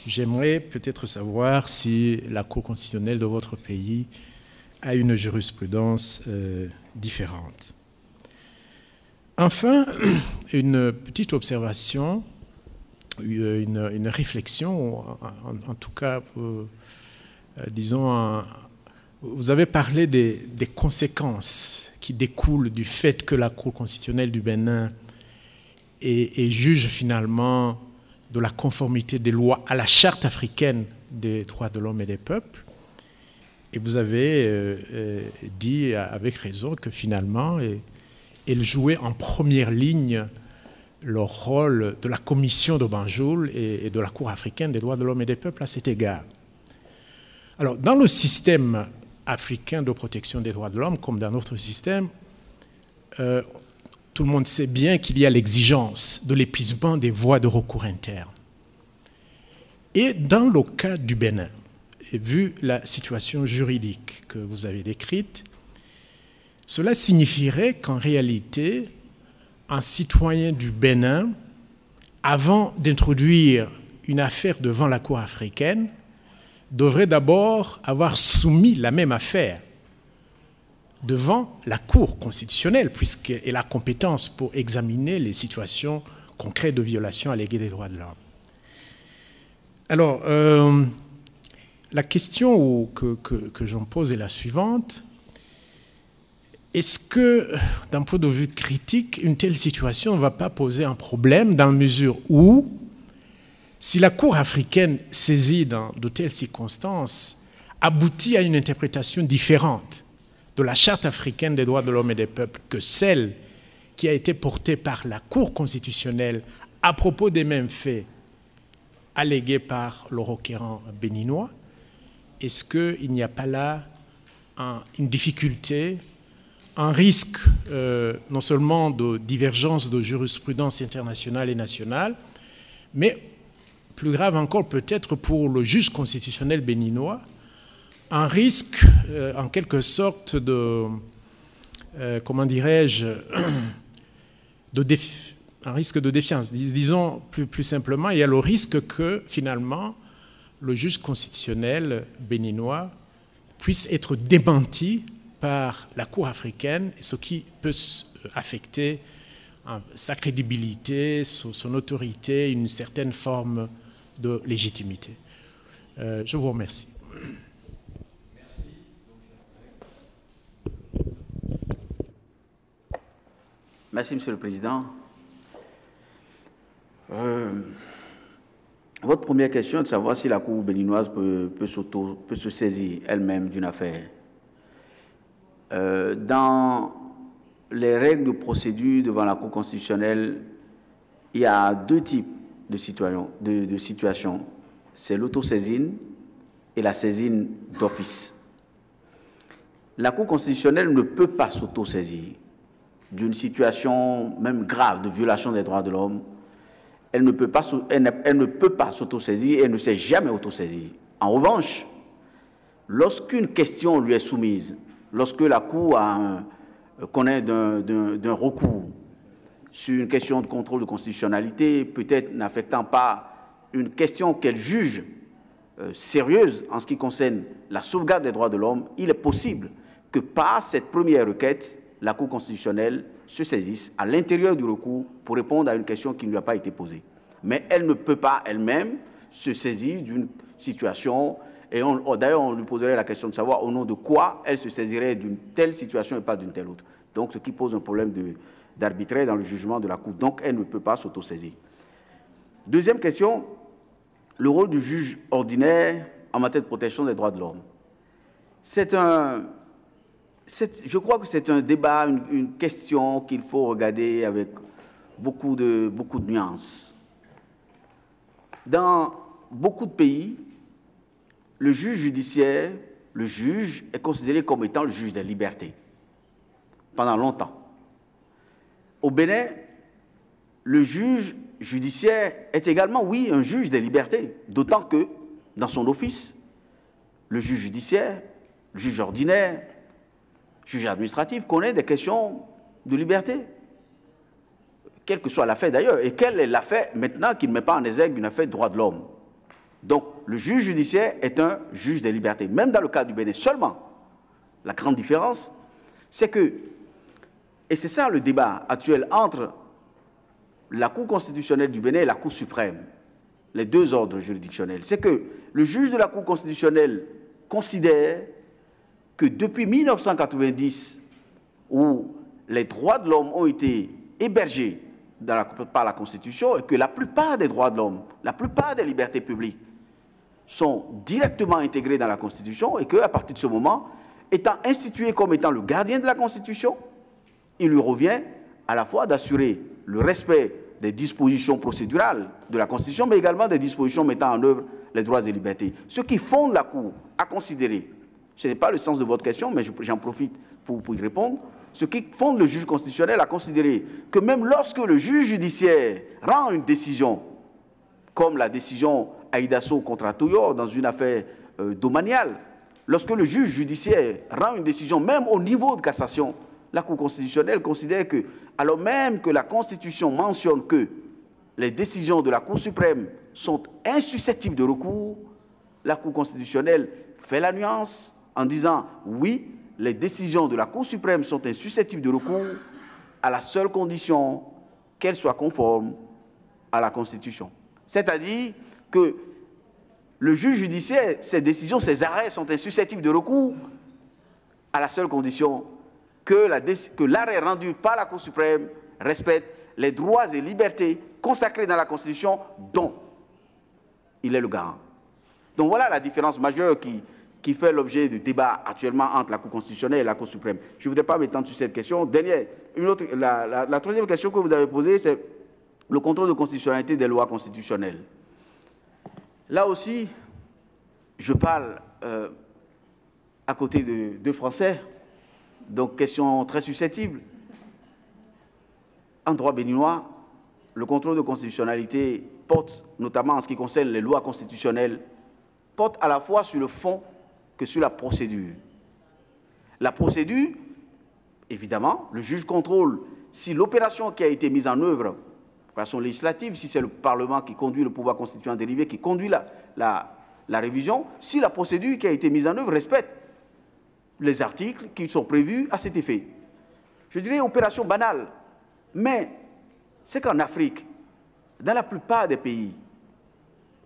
j'aimerais peut-être savoir si la Cour constitutionnelle de votre pays a une jurisprudence différente. Enfin, une petite observation, une réflexion, en tout cas, disons, vous avez parlé des conséquences qui découlent du fait que la Cour constitutionnelle du Bénin et juge finalement de la conformité des lois à la Charte africaine des droits de l'homme et des peuples. Et vous avez dit avec raison que finalement, elle jouait en première ligne le rôle de la commission de Banjul et de la Cour africaine des droits de l'homme et des peuples à cet égard. Alors, dans le système africain de protection des droits de l'homme, comme dans notre système, tout le monde sait bien qu'il y a l'exigence de l'épuisement des voies de recours internes. Et dans le cas du Bénin, et vu la situation juridique que vous avez décrite, cela signifierait qu'en réalité, un citoyen du Bénin, avant d'introduire une affaire devant la Cour africaine, devrait d'abord avoir soumis la même affaire devant la Cour constitutionnelle, puisqu'elle a compétence pour examiner les situations concrètes de violation alléguée des droits de l'homme. Alors, la question que j'en pose est la suivante. Est-ce que, d'un point de vue critique, une telle situation ne va pas poser un problème dans la mesure où, si la Cour africaine saisie dans de telles circonstances aboutit à une interprétation différente de la Charte africaine des droits de l'homme et des peuples que celle qui a été portée par la Cour constitutionnelle à propos des mêmes faits allégués par le requérant béninois, est-ce qu'il n'y a pas là une difficulté, un risque non seulement de divergence de jurisprudence internationale et nationale, mais plus grave encore peut-être pour le juge constitutionnel béninois, un risque en quelque sorte de, comment dirais-je, un risque de défiance. Disons plus simplement, il y a le risque que finalement le juge constitutionnel béninois puisse être démenti par la Cour africaine, ce qui peut affecter sa crédibilité, son autorité, une certaine forme de légitimité. Je vous remercie. Merci, Monsieur le Président. Votre première question est de savoir si la Cour béninoise peut se saisir elle-même d'une affaire. Dans les règles de procédure devant la Cour constitutionnelle, il y a deux types de situations. C'est l'autosaisine et la saisine d'office. La Cour constitutionnelle ne peut pas s'autosaisir d'une situation même grave de violation des droits de l'homme. Elle ne peut pas s'autosaisir et elle ne s'est jamais autosaisie. En revanche, lorsqu'une question lui est soumise, lorsque la Cour connaît d'un recours sur une question de contrôle de constitutionnalité, peut-être n'affectant pas une question qu'elle juge sérieuse en ce qui concerne la sauvegarde des droits de l'homme, il est possible que par cette première requête, la Cour constitutionnelle se saisisse à l'intérieur du recours pour répondre à une question qui ne lui a pas été posée. Mais elle ne peut pas elle-même se saisir d'une situation, et d'ailleurs on lui poserait la question de savoir au nom de quoi elle se saisirait d'une telle situation et pas d'une telle autre. Donc ce qui pose un problème d'arbitraire dans le jugement de la Cour. Donc elle ne peut pas s'autosaisir. Deuxième question, le rôle du juge ordinaire en matière de protection des droits de l'homme. Je crois que c'est un débat, une question qu'il faut regarder avec beaucoup de nuances. Dans beaucoup de pays, le juge judiciaire, le juge est considéré comme étant le juge des libertés, pendant longtemps. Au Bénin, le juge judiciaire est également, oui, un juge des libertés, d'autant que, dans son office, le juge judiciaire, le juge ordinaire, le juge administratif connaît des questions de liberté, quelle que soit l'affaire d'ailleurs. Et quelle est l'affaire maintenant qui ne met pas en exergue une affaire de droits de l'homme? Donc, le juge judiciaire est un juge des libertés, même dans le cas du Bénin. Seulement, la grande différence, c'est que, et c'est ça le débat actuel entre la Cour constitutionnelle du Bénin et la Cour suprême, les deux ordres juridictionnels, c'est que le juge de la Cour constitutionnelle considère que depuis 1990, où les droits de l'homme ont été hébergés par la Constitution, et que la plupart des droits de l'homme, la plupart des libertés publiques sont directement intégrés dans la Constitution, et qu'à partir de ce moment, étant institué comme étant le gardien de la Constitution, il lui revient à la fois d'assurer le respect des dispositions procédurales de la Constitution, mais également des dispositions mettant en œuvre les droits et libertés. Ce qui fonde la Cour à considérer, ce n'est pas le sens de votre question, mais j'en profite pour y répondre, ce qui fonde le juge constitutionnel à considérer que même lorsque le juge judiciaire rend une décision, comme la décision Aïda Sow contre Atoyor dans une affaire domaniale, lorsque le juge judiciaire rend une décision, même au niveau de cassation, la Cour constitutionnelle considère que, alors même que la Constitution mentionne que les décisions de la Cour suprême sont insusceptibles de recours, la Cour constitutionnelle fait la nuance en disant oui, les décisions de la Cour suprême sont insusceptibles de recours à la seule condition qu'elles soient conformes à la Constitution. C'est-à-dire que le juge judiciaire, ses décisions, ses arrêts sont insusceptibles de recours à la seule condition que l'arrêt rendu par la Cour suprême respecte les droits et libertés consacrés dans la Constitution dont il est le garant. Donc voilà la différence majeure qui fait l'objet du débat actuellement entre la Cour constitutionnelle et la Cour suprême. Je ne voudrais pas m'étendre sur cette question. Dernière, la troisième question que vous avez posée, c'est le contrôle de constitutionnalité des lois constitutionnelles. Là aussi, je parle à côté de deux Français, donc question très susceptible. En droit béninois, le contrôle de constitutionnalité porte, notamment en ce qui concerne les lois constitutionnelles, porte à la fois sur le fond que sur la procédure. La procédure, évidemment, le juge contrôle si l'opération qui a été mise en œuvre, de façon législative, si c'est le Parlement qui conduit le pouvoir constituant dérivé, qui conduit la révision, si la procédure qui a été mise en œuvre respecte les articles qui sont prévus à cet effet. Je dirais opération banale, mais c'est qu'en Afrique, dans la plupart des pays,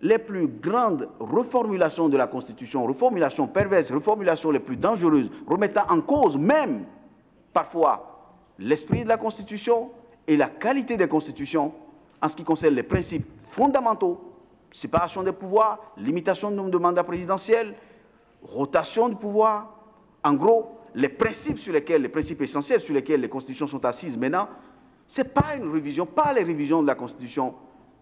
les plus grandes reformulations de la Constitution, reformulations perverses, reformulations les plus dangereuses, remettant en cause même, parfois, l'esprit de la Constitution et la qualité des constitutions en ce qui concerne les principes fondamentaux, séparation des pouvoirs, limitation du nombre de mandats présidentiels, rotation du pouvoir. En gros, les principes essentiels sur lesquels les constitutions sont assises maintenant, ce n'est pas une révision, pas les révisions de la Constitution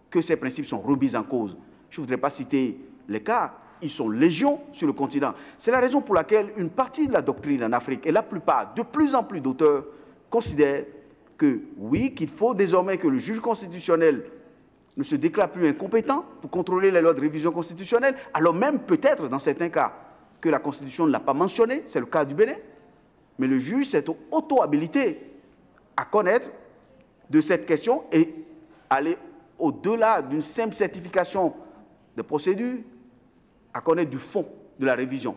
que ces principes sont remis en cause. Je ne voudrais pas citer les cas, ils sont légion sur le continent. C'est la raison pour laquelle une partie de la doctrine en Afrique, et la plupart, de plus en plus d'auteurs, considèrent que oui, qu'il faut désormais que le juge constitutionnel ne se déclare plus incompétent pour contrôler les lois de révision constitutionnelle, alors même peut-être dans certains cas que la Constitution ne l'a pas mentionné, c'est le cas du Bénin, mais le juge s'est auto-habilité à connaître de cette question et aller au-delà d'une simple certification de procédure, à connaître du fond de la révision.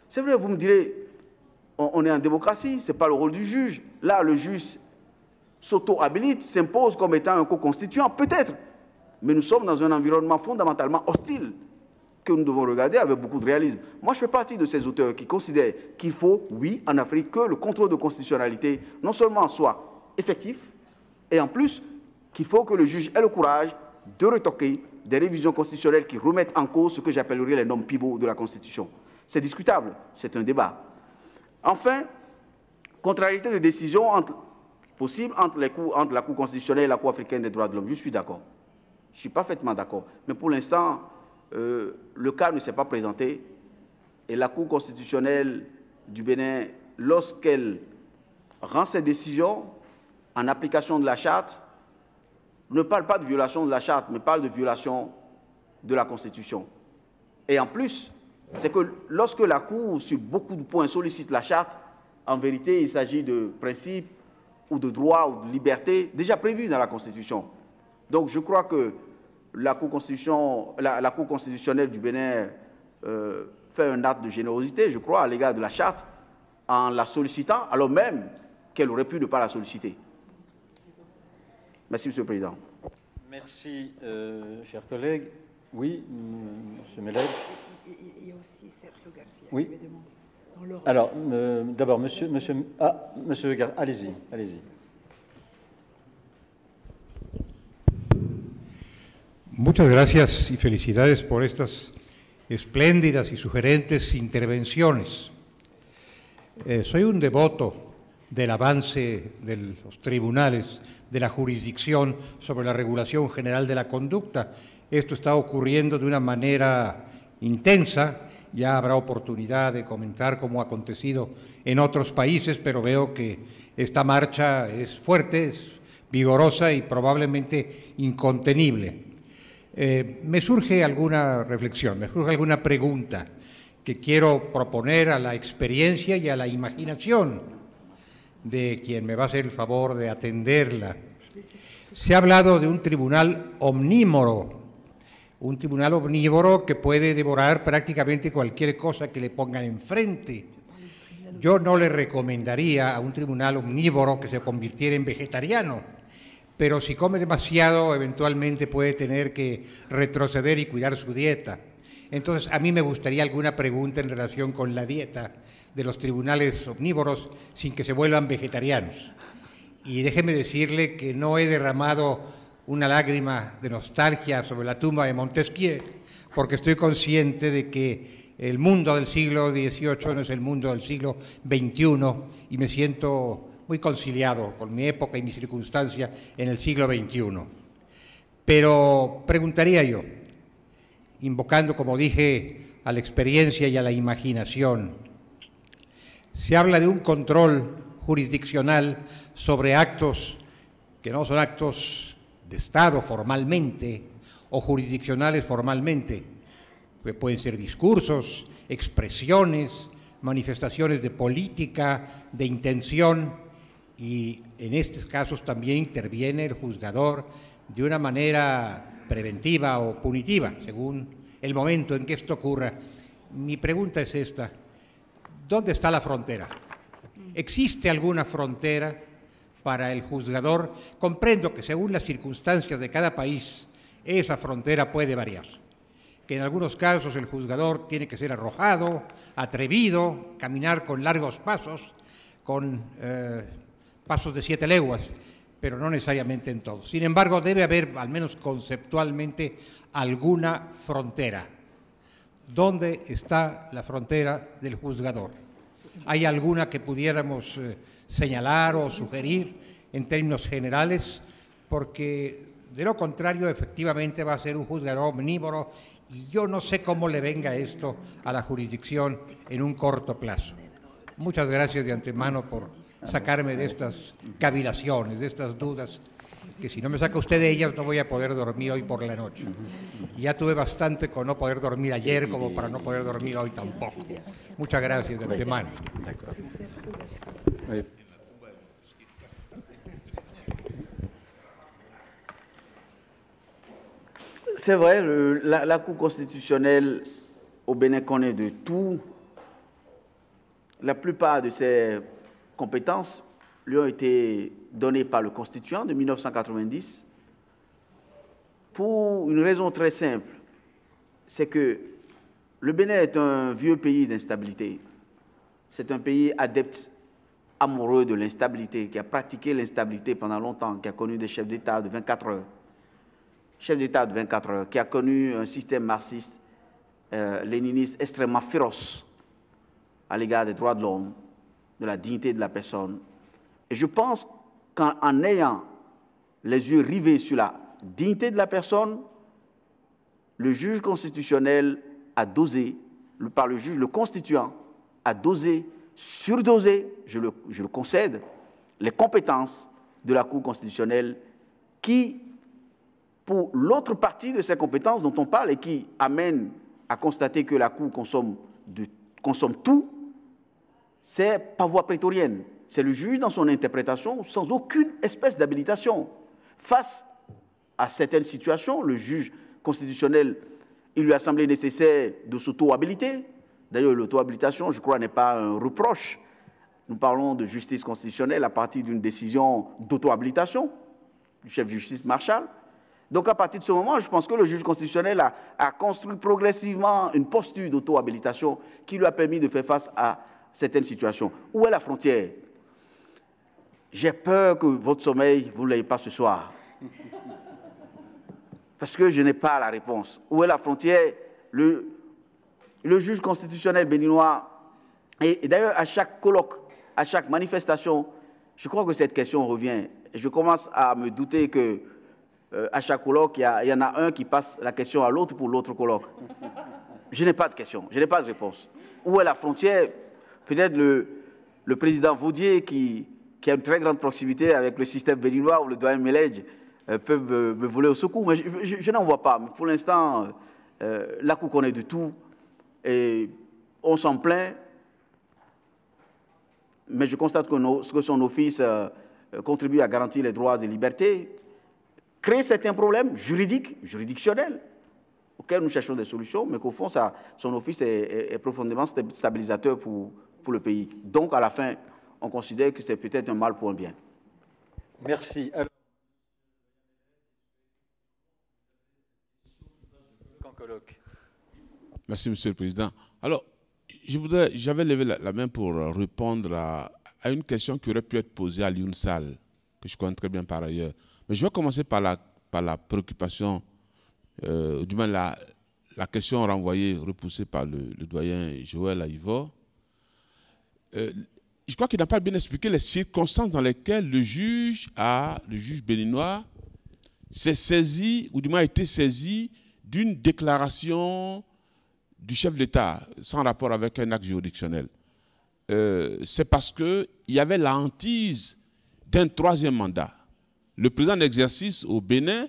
C'est vrai, vous me direz, on est en démocratie, ce n'est pas le rôle du juge. Là, le juge s'auto-habilite, s'impose comme étant un co-constituant, peut-être. Mais nous sommes dans un environnement fondamentalement hostile que nous devons regarder avec beaucoup de réalisme. Moi, je fais partie de ces auteurs qui considèrent qu'il faut, oui, en Afrique, que le contrôle de constitutionnalité non seulement soit effectif, et en plus, qu'il faut que le juge ait le courage de retoquer des révisions constitutionnelles qui remettent en cause ce que j'appellerais les normes pivots de la Constitution. C'est discutable, c'est un débat. Enfin, contrariété de décision possible entre la Cour constitutionnelle et la Cour africaine des droits de l'homme. Je suis d'accord. Je suis parfaitement d'accord. Mais pour l'instant, le cas ne s'est pas présenté. Et la Cour constitutionnelle du Bénin, lorsqu'elle rend ses décisions en application de la charte, ne parle pas de violation de la charte, mais parle de violation de la Constitution. Et en plus, c'est que lorsque la Cour, sur beaucoup de points, sollicite la charte, en vérité, il s'agit de principes ou de droits ou de libertés déjà prévus dans la Constitution. Donc je crois que la Cour constitutionnelle du Bénin fait un acte de générosité, je crois, à l'égard de la Charte, en la sollicitant, alors même qu'elle aurait pu ne pas la solliciter. Merci, Monsieur le Président. Merci, chers collègues. Oui, M. Meled. Il y a aussi Sergio Garcia Oui. qui avait demandé. Dans l'ordre. Alors, d'abord, monsieur, allez-y, allez-y. Muchas gracias y felicidades por estas espléndidas y sugerentes intervenciones. Soy un devoto del avance de los tribunales, de la jurisdicción sobre la regulación general de la conducta. Esto está ocurriendo de una manera intensa. Ya habrá oportunidad de comentar cómo ha acontecido en otros países, pero veo que esta marcha es fuerte, es vigorosa y probablemente incontenible. Me surge alguna reflexión, me surge alguna pregunta que quiero proponer a la experiencia y a la imaginación de quien me va a hacer el favor de atenderla. Se ha hablado de un tribunal omnímoro que puede devorar prácticamente cualquier cosa que le pongan enfrente. Yo no le recomendaría a un tribunal omnívoro que se convirtiera en vegetariano, pero si come demasiado, eventualmente puede tener que retroceder y cuidar su dieta. Entonces, a mí me gustaría alguna pregunta en relación con la dieta de los tribunales omnívoros sin que se vuelvan vegetarianos. Y déjeme decirle que no he derramado una lágrima de nostalgia sobre la tumba de Montesquieu, porque estoy consciente de que el mundo del siglo XVIII no es el mundo del siglo XXI y me siento muy conciliado con mi época y mi circunstancia en el siglo XXI. Pero preguntaría yo, invocando, como dije, a la experiencia y a la imaginación, se habla de un control jurisdiccional sobre actos que no son actos de Estado formalmente o jurisdiccionales formalmente, que pueden ser discursos, expresiones, manifestaciones de política, de intención, y en estos casos también interviene el juzgador de una manera preventiva o punitiva, según el momento en que esto ocurra. Mi pregunta es esta: ¿dónde está la frontera? ¿Existe alguna frontera para el juzgador? Comprendo que según las circunstancias de cada país, esa frontera puede variar, que en algunos casos el juzgador tiene que ser arrojado, atrevido, caminar con largos pasos, con pasos de 7 leguas, pero no necesariamente en todos. Sin embargo, debe haber, al menos conceptualmente, alguna frontera. ¿Dónde está la frontera del juzgador? ¿Hay alguna que pudiéramos señalar o sugerir en términos generales? Porque de lo contrario, efectivamente, va a ser un juzgador omnívoro y yo no sé cómo le venga esto a la jurisdicción en un corto plazo. Muchas gracias de antemano por sacarme de estas cavilaciones, de estas dudas, que si no me saca usted de ellas no voy a poder dormir hoy por la noche. Y ya tuve bastante con no poder dormir ayer como para no poder dormir hoy tampoco. Muchas gracias de antemano. C'est vrai, la Cour constitutionnelle au Bénin connaît de tout. La plupart de ses compétences lui ont été données par le Constituant de 1990 pour une raison très simple, c'est que le Bénin est un vieux pays d'instabilité. C'est un pays adepte, amoureux de l'instabilité, qui a pratiqué l'instabilité pendant longtemps, qui a connu des chefs d'État de 24 heures. Chef d'État de 24 heures, qui a connu un système marxiste, léniniste extrêmement féroce à l'égard des droits de l'homme, de la dignité de la personne. Et je pense qu'en ayant les yeux rivés sur la dignité de la personne, le juge constitutionnel a dosé, par le juge, le constituant, a dosé, surdosé, je le concède, les compétences de la Cour constitutionnelle qui, pour l'autre partie de ces compétences dont on parle et qui amène à constater que la Cour consomme tout, c'est par voie prétorienne. c'est le juge dans son interprétation sans aucune espèce d'habilitation. Face à certaines situations, le juge constitutionnel, il lui a semblé nécessaire de s'auto-habiliter. D'ailleurs, l'auto-habilitation, je crois, n'est pas un reproche. Nous parlons de justice constitutionnelle à partir d'une décision d'auto-habilitation du chef de justice Marshall. Donc, à partir de ce moment, je pense que le juge constitutionnel a construit progressivement une posture d'auto-habilitation qui lui a permis de faire face à certaines situations. Où est la frontière? J'ai peur que votre sommeil, vous ne l'ayez pas ce soir. Parce que je n'ai pas la réponse. Où est la frontière? Le juge constitutionnel béninois, et d'ailleurs à chaque colloque, à chaque manifestation, je crois que cette question revient. Et je commence à me douter que à chaque colloque, il y en a un qui passe la question à l'autre pour l'autre colloque. Je n'ai pas de question, je n'ai pas de réponse. Où est la frontière? Peut-être le président Vaudier, qui a une très grande proximité avec le système béninois, ou le doyen Meledj, peuvent me voler au secours, mais je n'en vois pas. Mais pour l'instant, la Cour connaît de tout, et on s'en plaint, mais je constate que son office contribue à garantir les droits et libertés, crée certains problèmes juridictionnels, auxquels nous cherchons des solutions, mais qu'au fond, son office est profondément stabilisateur pour le pays. Donc, à la fin, on considère que c'est peut-être un mal pour un bien. Merci. Alors, merci, Monsieur le Président. Alors, j'avais levé la main pour répondre à une question qui aurait pu être posée à Lioune Sall, que je connais très bien par ailleurs. Mais je vais commencer par la préoccupation, du moins la question renvoyée, repoussée par le doyen Joël Aïvor. Je crois qu'il n'a pas bien expliqué les circonstances dans lesquelles le juge béninois s'est saisi, ou du moins a été saisi, d'une déclaration du chef de l'État sans rapport avec un acte juridictionnel. C'est parce qu'il y avait la hantise d'un troisième mandat. Le président d'exercice au Bénin,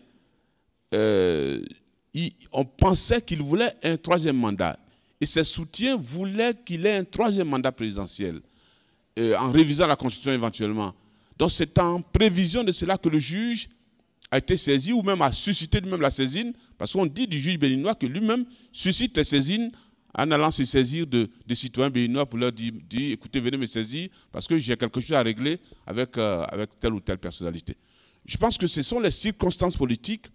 on pensait qu'il voulait un troisième mandat. Et ses soutiens voulaient qu'il ait un troisième mandat présidentiel, en révisant la Constitution éventuellement. Donc c'est en prévision de cela que le juge a été saisi, ou même a suscité lui-même la saisine, parce qu'on dit du juge béninois que lui-même suscite les saisines en allant se saisir des citoyens béninois pour leur dire écoutez, venez me saisir, parce que j'ai quelque chose à régler avec telle ou telle personnalité. Je pense que ce sont les circonstances politiques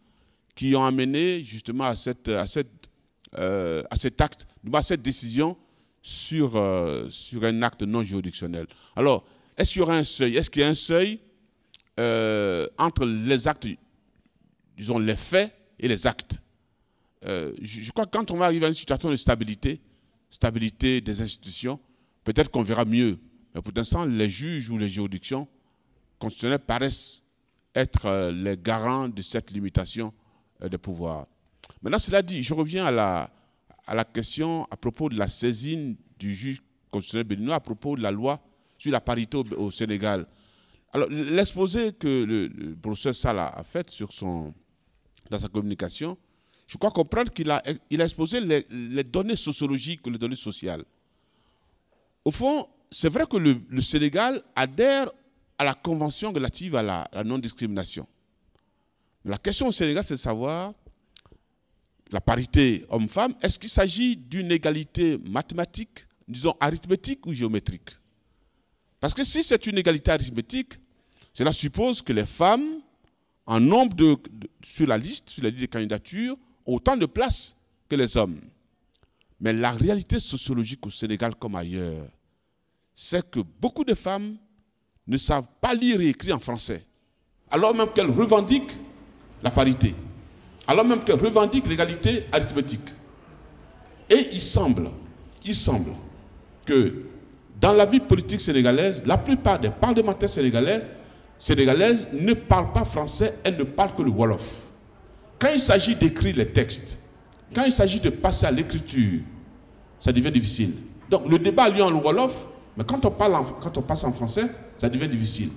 qui ont amené justement à cet acte, à cette décision sur un acte non juridictionnel. Alors, est-ce qu'il y aura un seuil? Est-ce qu'il y a un seuil entre les actes, disons les faits et les actes? Je crois que quand on va arriver à une situation de stabilité des institutions, peut-être qu'on verra mieux. Mais pour l'instant, les juges ou les juridictions constitutionnelles paraissent être les garants de cette limitation des pouvoirs. Maintenant, cela dit, je reviens à la question à propos de la saisine du juge constitutionnel béninois à propos de la loi sur la parité au Sénégal. Alors, l'exposé que le professeur Sall a fait dans sa communication, je crois comprendre qu'il a exposé les données sociologiques, les données sociales. Au fond, c'est vrai que le Sénégal adhère à la Convention relative à la non-discrimination. La question au Sénégal, c'est de savoir la parité homme-femme, est-ce qu'il s'agit d'une égalité mathématique, disons arithmétique ou géométrique? Parce que si c'est une égalité arithmétique, cela suppose que les femmes, en nombre sur la liste des candidatures, ont autant de place que les hommes. Mais la réalité sociologique au Sénégal comme ailleurs, c'est que beaucoup de femmes ne savent pas lire et écrire en français, alors même qu'elles revendiquent la parité, alors même qu'elles revendiquent l'égalité arithmétique. Et il semble que dans la vie politique sénégalaise, la plupart des parlementaires sénégalaises ne parlent pas français, elles ne parlent que le Wolof. Quand il s'agit d'écrire les textes, quand il s'agit de passer à l'écriture, ça devient difficile. Donc le débat a lieu en Wolof, mais quand on passe en français, ça devient difficile.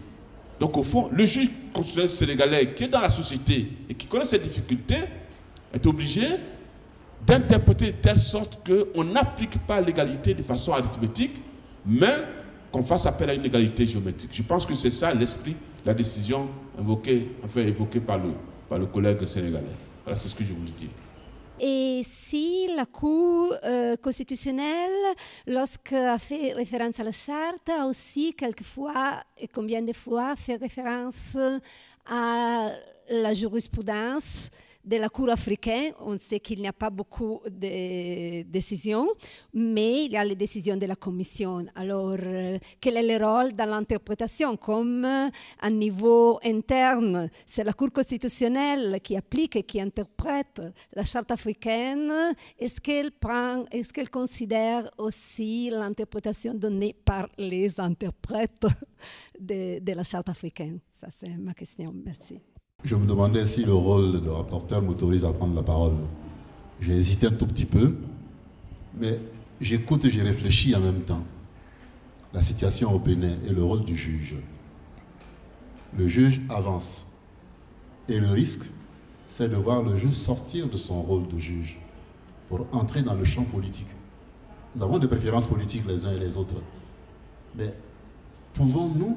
Donc au fond, le juge constitutionnel sénégalais qui est dans la société et qui connaît ces difficultés est obligé d'interpréter de telle sorte qu'on n'applique pas l'égalité de façon arithmétique, mais qu'on fasse appel à une égalité géométrique. Je pense que c'est ça l'esprit, la décision évoquée par le collègue sénégalais. Voilà, c'est ce que je voulais dire. Et si la Cour constitutionnelle, lorsqu'elle fait référence à la charte, a aussi quelquefois, et combien de fois, fait référence à la jurisprudence de la Cour africaine. On sait qu'il n'y a pas beaucoup de décisions, mais il y a les décisions de la Commission. Alors, quel est le rôle dans l'interprétation? Comme à niveau interne, c'est la Cour constitutionnelle qui applique et qui interprète la Charte africaine. Est-ce qu'elle considère aussi l'interprétation donnée par les interprètes de la Charte africaine? Ça, c'est ma question. Merci. Je me demandais si le rôle de rapporteur m'autorise à prendre la parole. J'ai hésité un tout petit peu, mais j'écoute et j'ai réfléchi en même temps. La situation au Bénin et le rôle du juge. Le juge avance. Et le risque, c'est de voir le juge sortir de son rôle de juge pour entrer dans le champ politique. Nous avons des préférences politiques les uns et les autres. Mais pouvons-nous,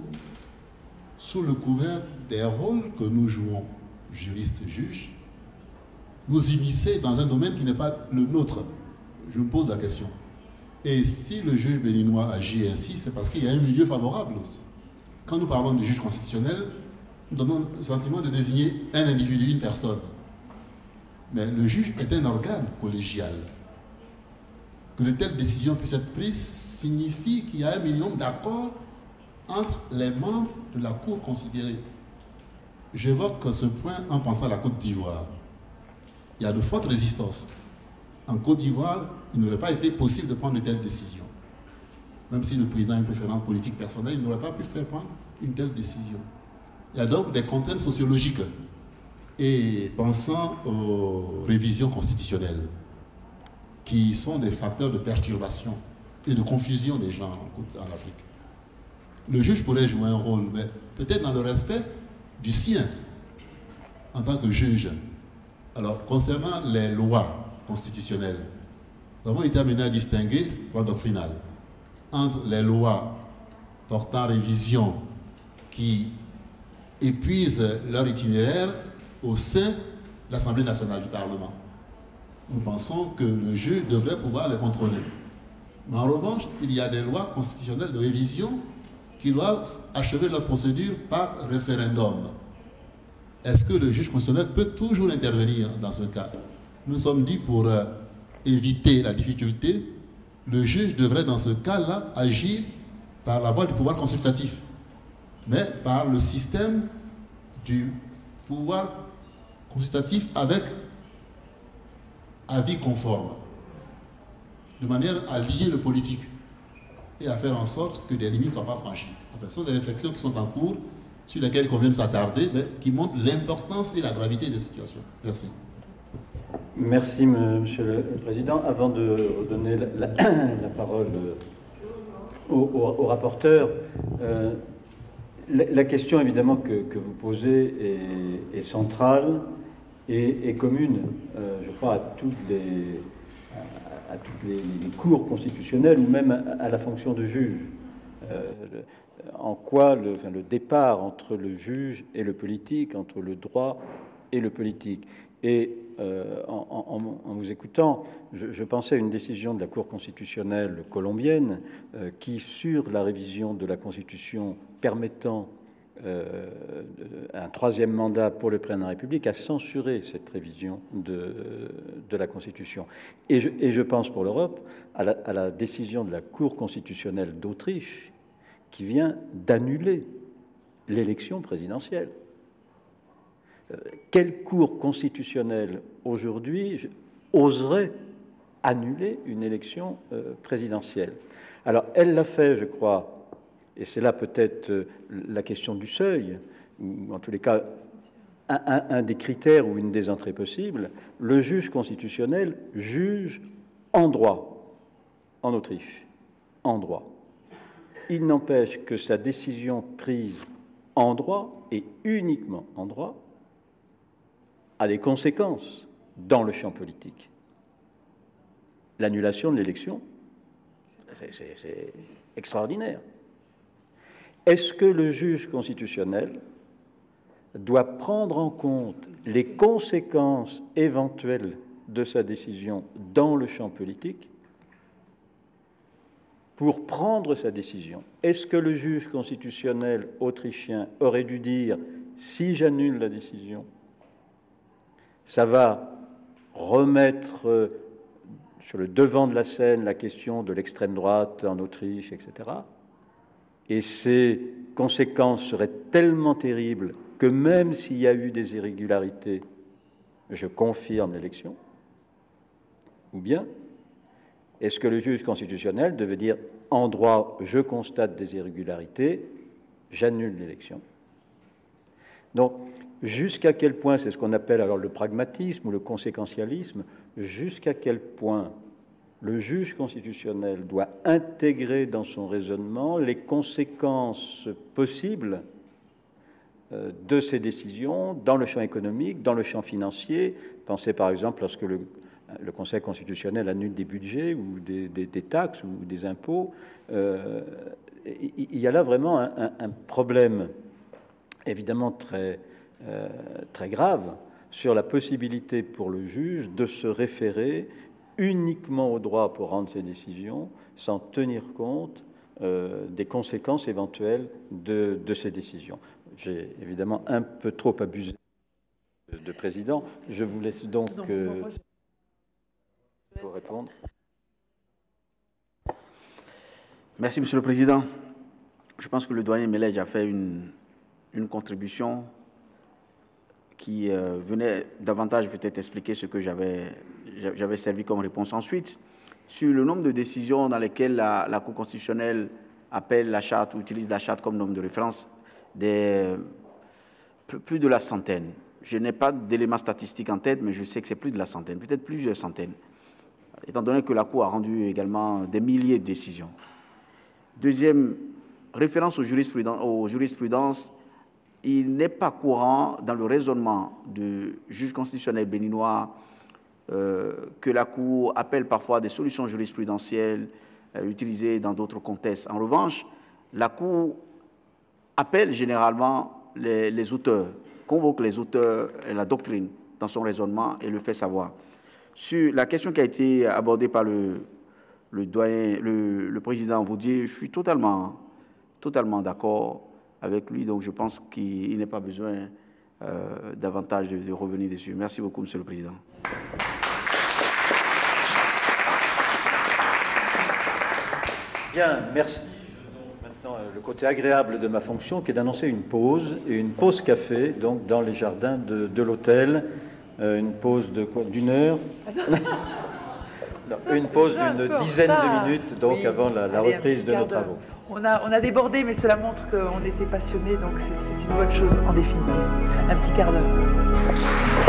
sous le couvert des rôles que nous jouons, juristes, juges, nous immiscer dans un domaine qui n'est pas le nôtre? Je me pose la question. Et si le juge béninois agit ainsi, c'est parce qu'il y a un milieu favorable aussi. Quand nous parlons du juge constitutionnel, nous donnons le sentiment de désigner un individu, une personne. Mais le juge est un organe collégial. Que de telles décisions puissent être prises signifie qu'il y a un minimum d'accord entre les membres de la Cour considérée. J'évoque ce point en pensant à la Côte d'Ivoire. Il y a de fortes résistances. En Côte d'Ivoire, il n'aurait pas été possible de prendre une telle décision. Même si le président a une préférence politique personnelle, il n'aurait pas pu faire prendre une telle décision. Il y a donc des contraintes sociologiques. Et pensant aux révisions constitutionnelles, qui sont des facteurs de perturbation et de confusion des gens en Afrique. Le juge pourrait jouer un rôle, mais peut-être dans le respect du sien, en tant que juge. Alors, concernant les lois constitutionnelles, nous avons été amenés à distinguer, loi doctrinale, entre les lois portant révision qui épuisent leur itinéraire au sein de l'Assemblée nationale du Parlement. Nous pensons que le juge devrait pouvoir les contrôler. Mais en revanche, il y a des lois constitutionnelles de révision qui doivent achever leur procédure par référendum. Est-ce que le juge constitutionnel peut toujours intervenir dans ce cas? Nous sommes dit pour éviter la difficulté, le juge devrait dans ce cas-là agir par la voie du pouvoir consultatif, mais par le système du pouvoir consultatif avec avis conforme, de manière à lier le politique et à faire en sorte que des limites ne soient pas franchies. Enfin, ce sont des réflexions qui sont en cours, sur lesquelles il convient de s'attarder, mais qui montrent l'importance et la gravité des situations. Merci. Merci, Monsieur le Président. Avant de redonner la parole au rapporteur, la question évidemment que vous posez est centrale et commune, je crois, à toutes les cours constitutionnelles ou même à la fonction de juge. En quoi le départ entre le juge et le politique, entre le droit et le politique. Et en vous écoutant, je pensais à une décision de la Cour constitutionnelle colombienne qui, sur la révision de la Constitution permettant un troisième mandat pour le président de la République, a censuré cette révision de la Constitution. Et je pense pour l'Europe à la décision de la Cour constitutionnelle d'Autriche qui vient d'annuler l'élection présidentielle. Quelle cour constitutionnelle aujourd'hui oserait annuler une élection présidentielle? Alors, elle l'a fait, je crois, et c'est là peut-être la question du seuil, ou en tous les cas, un des critères ou une des entrées possibles. Le juge constitutionnel juge en droit, en Autriche, en droit. Il n'empêche que sa décision prise en droit, et uniquement en droit, a des conséquences dans le champ politique. L'annulation de l'élection, c'est extraordinaire. est-ce que le juge constitutionnel doit prendre en compte les conséquences éventuelles de sa décision dans le champ politique pour prendre sa décision? Est-ce que le juge constitutionnel autrichien aurait dû dire « si j'annule la décision, ça va remettre sur le devant de la scène la question de l'extrême droite en Autriche, etc. Et ces conséquences seraient tellement terribles que même s'il y a eu des irrégularités, je confirme l'élection ». Ou bien, est-ce que le juge constitutionnel devait dire « en droit, je constate des irrégularités, j'annule l'élection ». Donc, jusqu'à quel point, c'est ce qu'on appelle alors le pragmatisme ou le conséquentialisme, jusqu'à quel point le juge constitutionnel doit intégrer dans son raisonnement les conséquences possibles de ces décisions dans le champ économique, dans le champ financier. Pensez par exemple lorsque le Conseil constitutionnel annule des budgets ou des taxes ou des impôts. Il y a là vraiment un problème évidemment très grave sur la possibilité pour le juge de se référer uniquement au droit pour rendre ses décisions sans tenir compte des conséquences éventuelles de ces décisions. J'ai évidemment un peu trop abusé de président. Je vous laisse donc pour répondre. Merci, Monsieur le Président. Je pense que le doyen Melej a fait une contribution qui venait davantage peut-être expliquer ce que j'avais servi comme réponse. Ensuite, sur le nombre de décisions dans lesquelles la Cour constitutionnelle appelle la charte ou utilise la charte comme norme de référence, plus de la centaine. Je n'ai pas d'éléments statistiques en tête, mais je sais que c'est plus de la centaine, peut-être plusieurs centaines, étant donné que la Cour a rendu également des milliers de décisions. Deuxième, référence aux jurisprudences, il n'est pas courant dans le raisonnement du juge constitutionnel béninois que la Cour appelle parfois des solutions jurisprudentielles utilisées dans d'autres contextes. En revanche, la Cour appelle généralement les auteurs, convoque les auteurs et la doctrine dans son raisonnement et le fait savoir. Sur la question qui a été abordée par le président Vaudier, je suis totalement d'accord avec lui, donc je pense qu'il n'est pas besoin davantage de revenir dessus. Merci beaucoup, Monsieur le Président. Bien, merci. Maintenant, le côté agréable de ma fonction qui est d'annoncer une pause café, donc dans les jardins de l'hôtel, une pause d'une heure. Non, une pause d'une dizaine de minutes, donc oui, avant la reprise de nos travaux. On a débordé, mais cela montre qu'on était passionnés, donc c'est une bonne chose en définitive. Un petit quart d'heure.